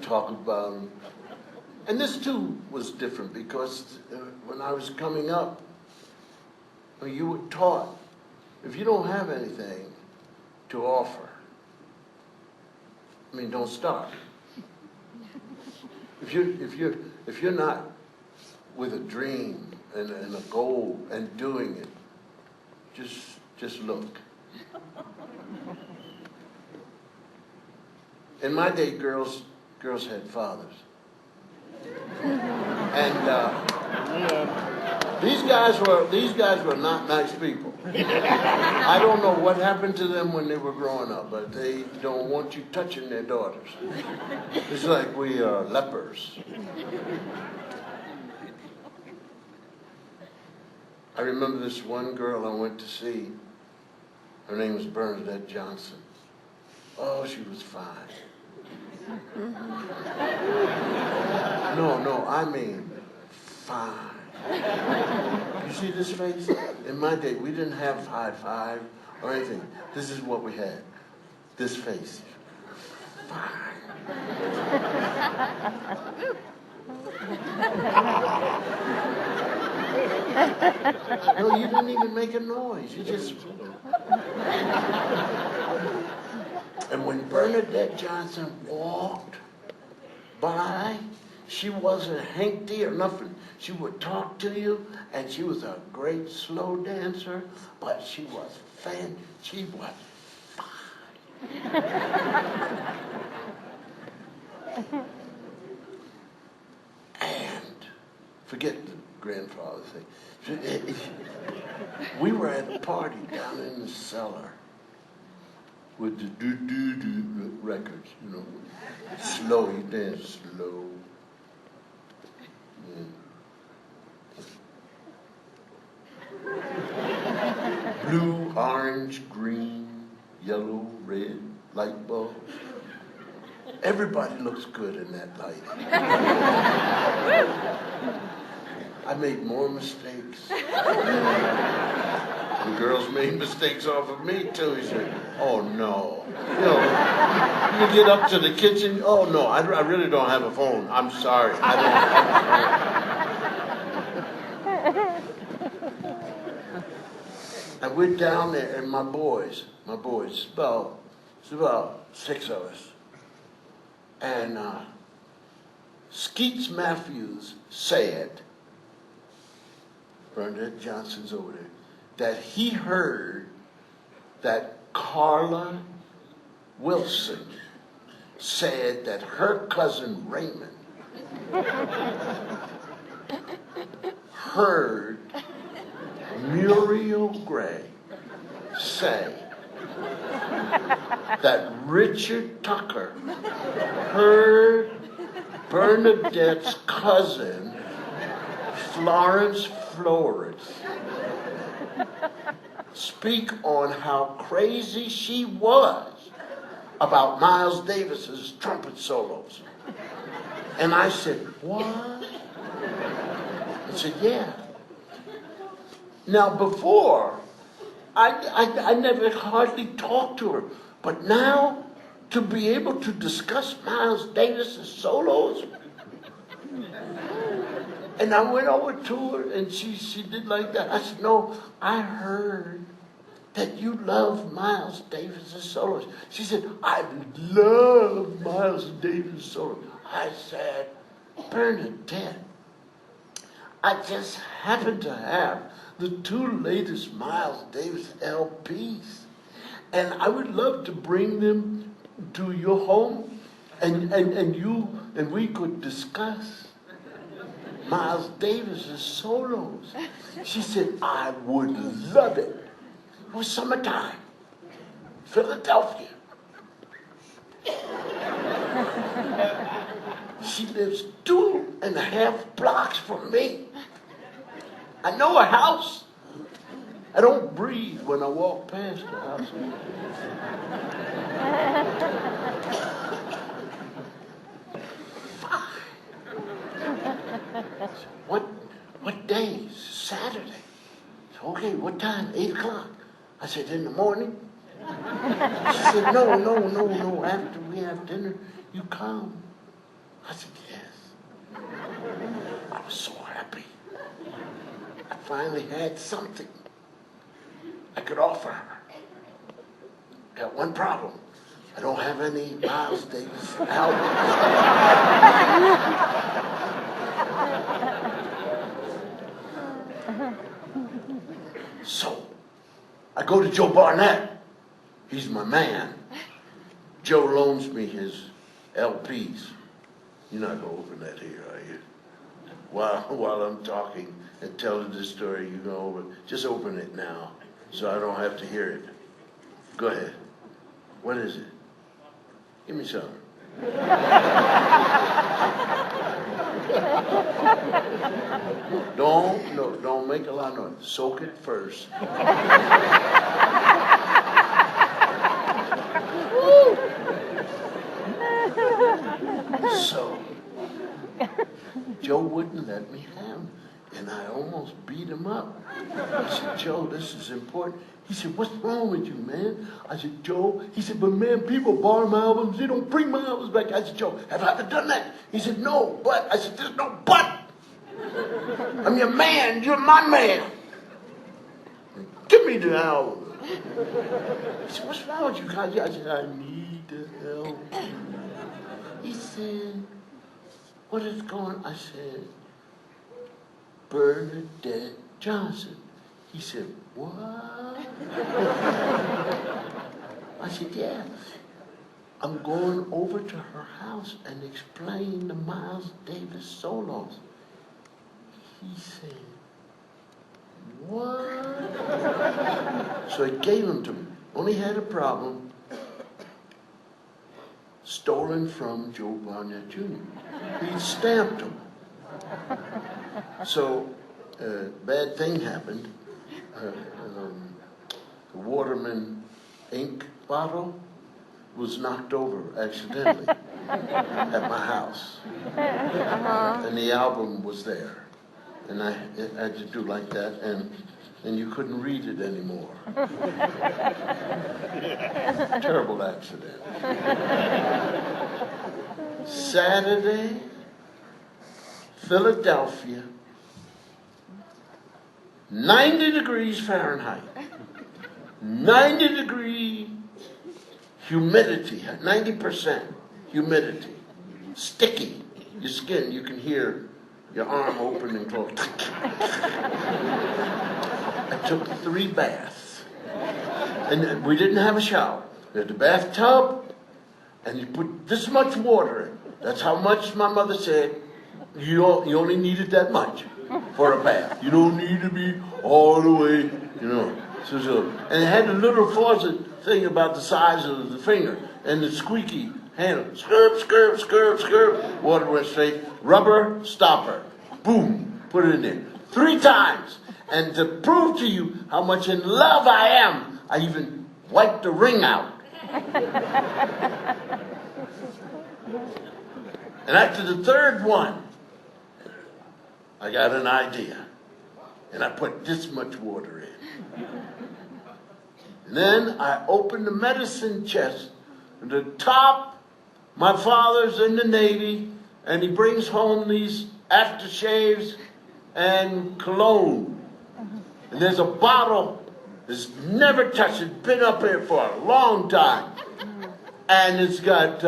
talk about them. And this too was different because when I was coming up, you were taught, if you don't have anything to offer, don't start. If you're not with a dream and a goal and doing it, just look. In my day, girls girls had fathers. And these guys were not nice people. I don't know what happened to them when they were growing up, but they don't want you touching their daughters. It's like we are lepers. I remember this one girl I went to see. Her name was Bernadette Johnson. Oh, she was fine. No, I mean fine. You see this face? In my day, we didn't have high five or anything. This is what we had. This face. Fine. No, you didn't even make a noise. You just... And when Bernadette Johnson walked by, she wasn't hanky or nothing. She would talk to you, and she was a great slow dancer, but she was fine. And forget the grandfather thing. We were at a party down in the cellar with the do-do-do records, you know. Slow, you dance slow. Yeah. Blue, orange, green, yellow, red, light bulbs. Everybody looks good in that light. I made more mistakes. The girls made mistakes off of me too. He said, "Oh no, you get up to the kitchen. Oh no, I really don't have a phone. I'm sorry. I don't." And we're down there, and my boys, it's about 6 of us, and Skeets Matthews said, Bernadette Johnson's over there, that he heard that Carla Wilson said that her cousin Raymond heard Muriel Gray say that Richard Tucker heard Bernadette's cousin Florence Flores speak on how crazy she was about Miles Davis's trumpet solos. And I said, "What?" I said, "Yeah." Now before, I never hardly talked to her, but now to be able to discuss Miles Davis's solos. And I went over to her, and she did like that. I said, "No, I heard that you love Miles Davis's solos." She said, "I love Miles Davis solos." I said, "Bernadette, I just happen to have the 2 latest Miles Davis LPs, and I would love to bring them to your home, and we could discuss Miles Davis's solos." She said, "I would love it." It was summertime, Philadelphia. She lives 2.5 blocks from me. I know her house. I don't breathe when I walk past her house. What day? Saturday. So, okay, what time? 8 o'clock. I said, "In the morning?" She said, No. After we have dinner, you come. I said, "Yes." I was so happy. I finally had something I could offer her. Got one problem. I don't have any Miles Davis albums. So, I go to Joe Barnett. He's my man. Joe loans me his LPs. You're not going to open that here, are you? While I'm talking and telling this story, you go over. Just open it now, so I don't have to hear it. Go ahead. What is it? Give me some. Don't make a lot of noise. Soak it first. So, Joe wouldn't let me have him, and I almost beat him up. I said, Joe, this is important. He said, what's wrong with you, man? I said, Joe. He said, but man, people borrow my albums. They don't bring my albums back. I said, Joe, have I ever done that? He said, no, but. I said, there's no but. I'm your man. You're my man. Give me the album. He said, what's wrong with you guys? I said, I need the help. He said, what is going on? I said, Bernadette Johnson. He said, what? I said, yeah. I'm going over to her house and explain the Miles Davis solos. He said, what? So I gave them to me. Only had a problem. Stolen from Joe Barnett Jr. He stamped them. So, bad thing happened. The Waterman ink bottle was knocked over accidentally at my house. And the album was there. And I had to do like that, and you couldn't read it anymore. Terrible accident. Saturday, Philadelphia, 90 degrees Fahrenheit, 90-degree humidity, 90% humidity, sticky. Your skin, you can hear your arm open and close. I took 3 baths. And we didn't have a shower. We had the bathtub, and you put this much water in. That's how much my mother said. You only needed that much for a bath. You don't need to be all the way, you know. So. And it had a little faucet thing about the size of the finger, and the squeaky handle. Skirp, skirp, skirp, skirp. Water went straight. Rubber stopper. Boom. Put it in there. 3 times. And to prove to you how much in love I am, I even wiped the ring out. And after the 3rd one, I got an idea. And I put this much water in. And then I opened the medicine chest. And the top, my father's in the Navy, and he brings home these aftershaves and cologne. And there's a bottle that's never touched. It's been up here for a long time. And it's got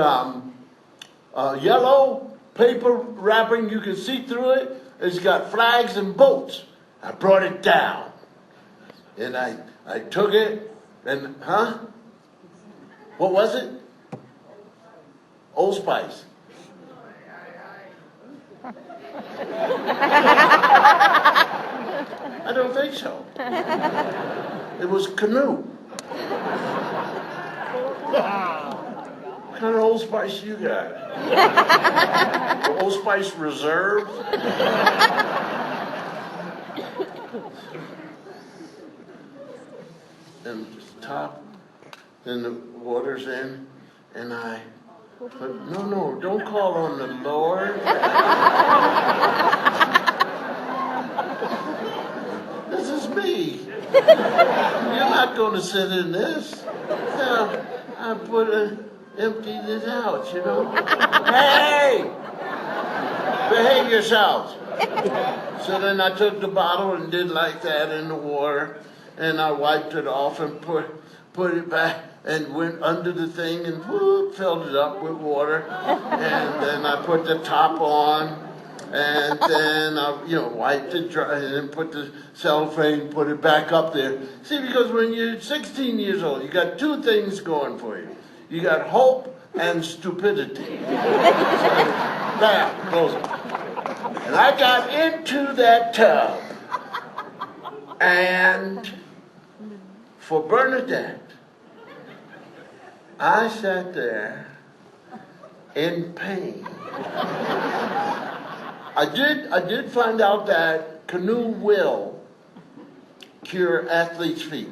yellow paper wrapping. You can see through it. It's got flags and boats. I brought it down. And I took it and, what was it? Old Spice. I don't think so. It was Canoe. What kind of Old Spice you got? Old Spice Reserve? And the top, then the water's in, and but no, don't call on the Lord. This is me. You're not going to sit in this. No, I emptied it out, you know. Hey! Behave yourselves. So then I took the bottle and did like that in the water, and I wiped it off and put it back and went under the thing and whoop, filled it up with water. And then I put the top on, and then I wiped it dry, and then put the cellophane, put it back up there. See, because when you're 16 years old, you got 2 things going for you. You got hope and stupidity. Bam, close it. And I got into that tub, and for Bernadette, I sat there in pain. I did find out that canoe will cure athlete's feet.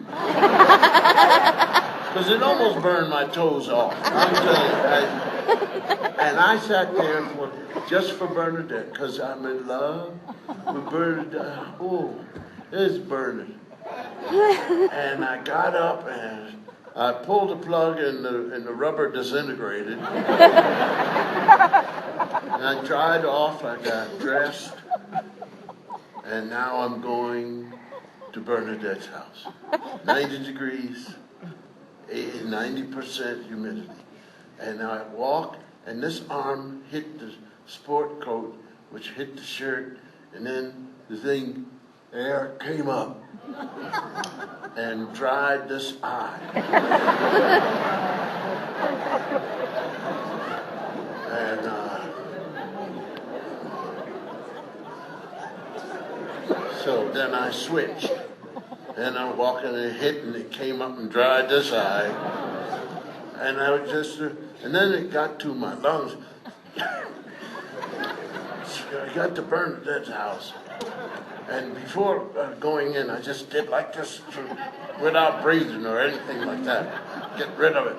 Because it almost burned my toes off. I'm telling you. And I sat there just for Bernadette, because I'm in love with Bernadette. Oh, it's burning. And I got up and I pulled the plug and the rubber disintegrated. And I dried off, I got dressed, and now I'm going to Bernadette's house. 90 degrees, 90% humidity. And I walk, and this arm hit the sport coat, which hit the shirt, and then the thing, air came up and dried this eye. And so then I switched. And I'm walking and hitting, it came up and dried this eye. And I was just, and then it got to my lungs. I got to Bernadette's house. And before going in, I just did like this without breathing or anything like that. Get rid of it.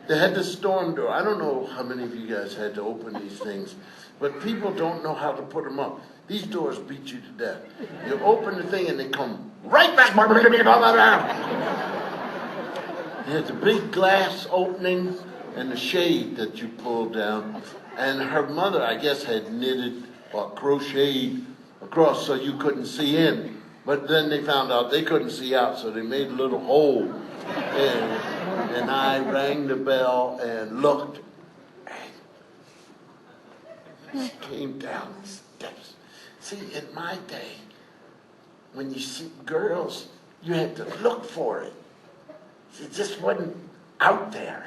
They had the storm door. I don't know how many of you guys had to open these things, but people don't know how to put them up. These doors beat you to death. You open the thing and they come right back. You had the big glass opening and the shade that you pulled down. And her mother, I guess, had knitted or crocheted across so you couldn't see in. But then they found out they couldn't see out, so they made a little hole. And I rang the bell and looked. And she came down the steps. See, in my day, when you see girls, you had to look for it. It just wasn't out there.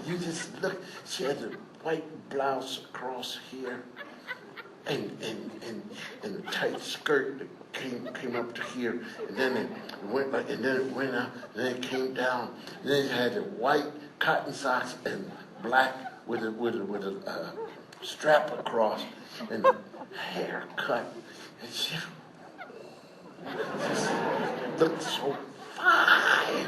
You just look. She had a white blouse across here, and a tight skirt that came up to here, and then it went like, and then it went out, and then it came down, and then it had the white cotton socks and black with a strap across, and the hair cut, and she just looked so fine.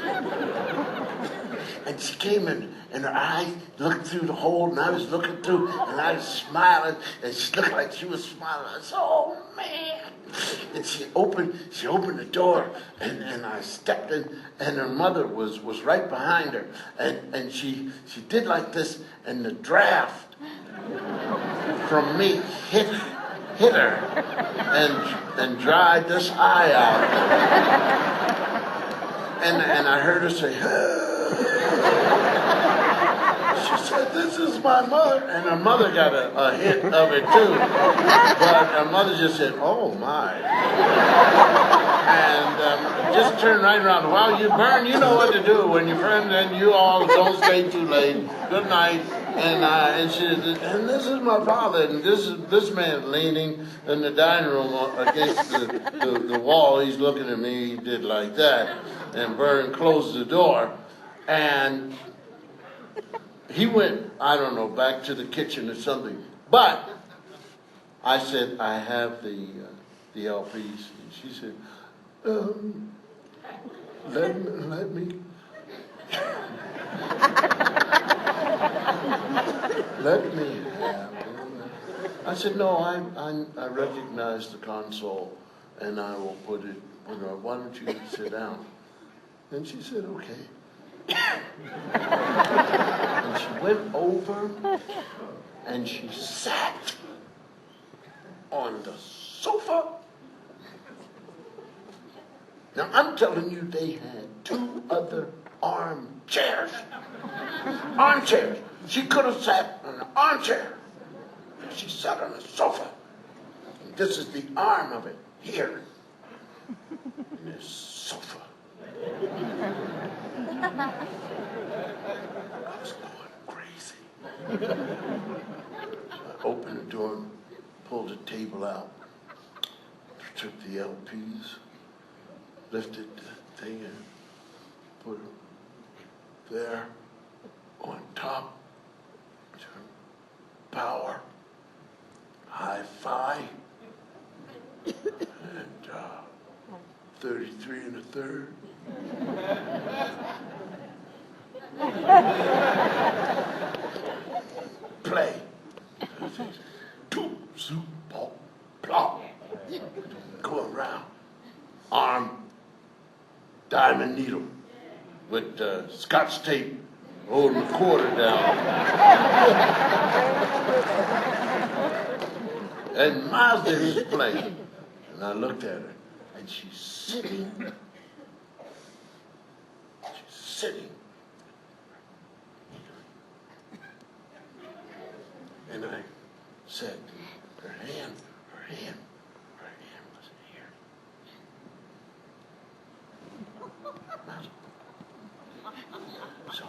And she came in, and her eyes looked through the hole, and I was looking through, and I was smiling, and she looked like she was smiling. I said, "Oh man!" And she opened the door, and I stepped in, and her mother was right behind her, and she did like this, and the draft from me hit her, and dried this eye out. And I heard her say, she said, "This is my mother." And her mother got a hit of it too. But her mother just said, "Oh my." And just turned right around. "Well, you burn, you know what to do when your friend and you all don't stay too late. Good night." And she said, "And this is my father, and this man leaning in the dining room against the wall. He's looking at me." He did like that. And Vern closed the door, and he went, I don't know, back to the kitchen or something. But I said, "I have the LPs." And she said, let me let me have it." I said, "No, I recognize the console, and I will put it. Why don't you sit down?" And she said, "Okay." And she went over and she sat on the sofa. Now I'm telling you, they had 2 other armchairs. Armchairs. She could have sat on an armchair. She sat on the sofa. And this is the arm of it here. And this sofa. I opened the door and pulled the table out, took the LPs, lifted the thing and put them there on top. Power, hi-fi, and 33 and a third. Play. Two, soup, pop, plop. Go around. Arm, diamond needle with scotch tape holding the quarter down. And Mazda is playing. And I looked at her, and she's sitting. She's sitting. And I said, her hand was here. So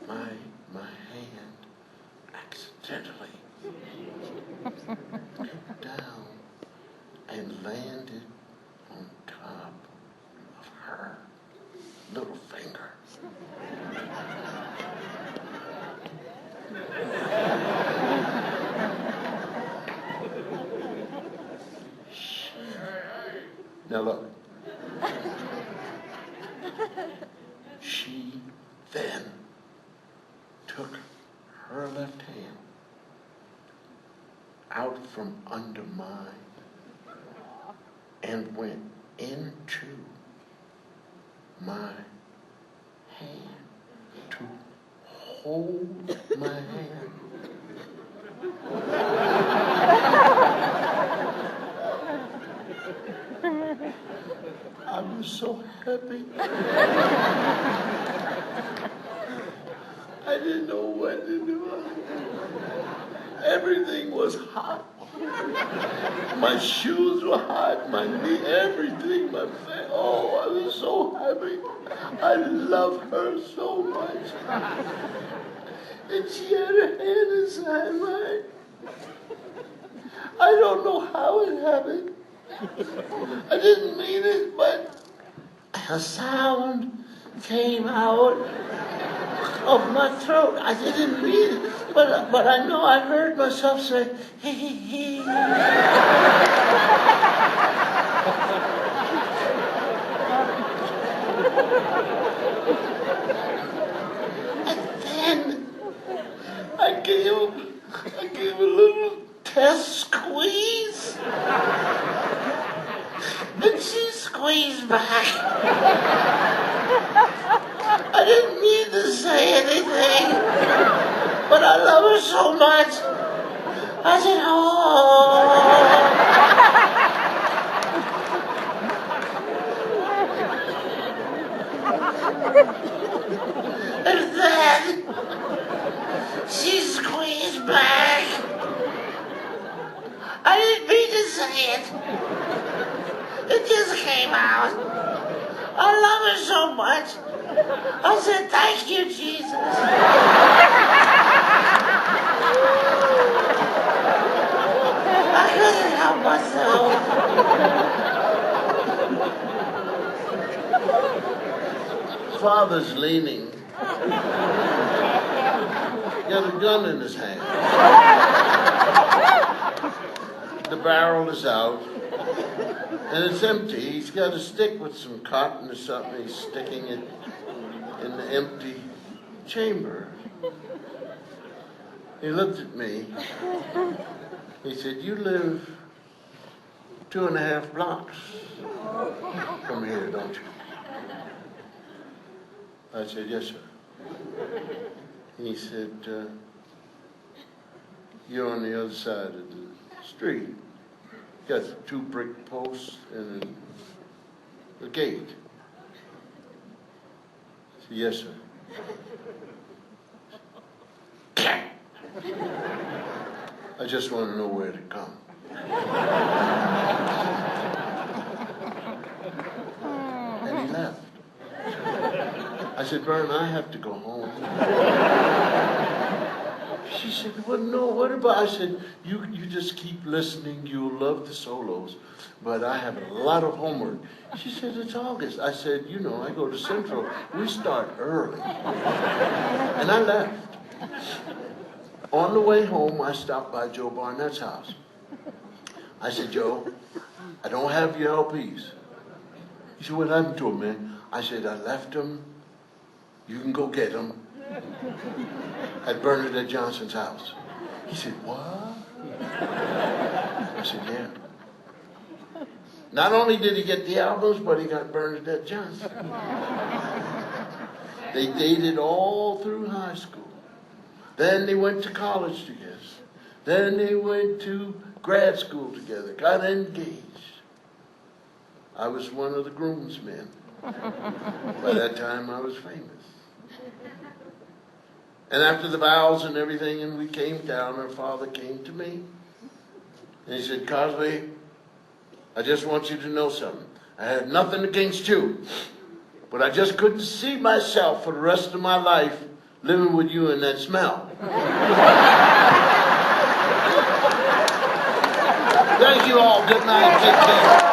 my hand accidentally came down and landed on top of her little finger. Now look. She then took her left hand out from under mine and went into my hand to hold my hand. I was so happy. I didn't know what to do. Everything was hot. My shoes were hot, my knee, everything, my face. Oh, I was so happy. I love her so much. And she had her hand inside mine. I don't know how it happened. I didn't mean it, but a sound came out of my throat. I didn't mean it, but I know I heard myself say, hee hee hee. And then I gave a little test squeeze. And she squeezed back. I didn't mean to say anything, but I love her so much. I said, oh. And then she squeezed back. I didn't mean to say it. It just came out. I love her so much. I said, thank you, Jesus. I couldn't help myself. Father's leaning. Got a gun in his hand. The barrel is out. And it's empty. He's got a stick with some cotton or something. He's sticking it in the empty chamber. He looked at me. He said, you live 2.5 blocks from here, don't you? I said, yes, sir. He said, you're on the other side of the street. Got 2 brick posts and a gate. I said, yes, sir. I just want to know where to come. And he left. I said, Bern, I have to go home. She said, said, well, no, what about? I said, you just keep listening. You'll love the solos. But I have a lot of homework. She said, it's August. I said, you know, I go to Central. We start early. And I left. On the way home, I stopped by Joe Barnett's house. I said, Joe, I don't have your LPs. He said, what happened to them, man? I said, I left them. You can go get them at Bernadette Johnson's house. He said, what? I said, yeah. Not only did he get the albums, but he got Bernadette Johnson. They dated all through high school. Then they went to college together. Then they went to grad school together, got engaged. I was one of the groomsmen. By that time, I was famous. And after the vows and everything, and we came down, her father came to me. And he said, Cosby, I just want you to know something. I had nothing against you. But I just couldn't see myself for the rest of my life living with you in that smell. Thank you all. Good night. Take care.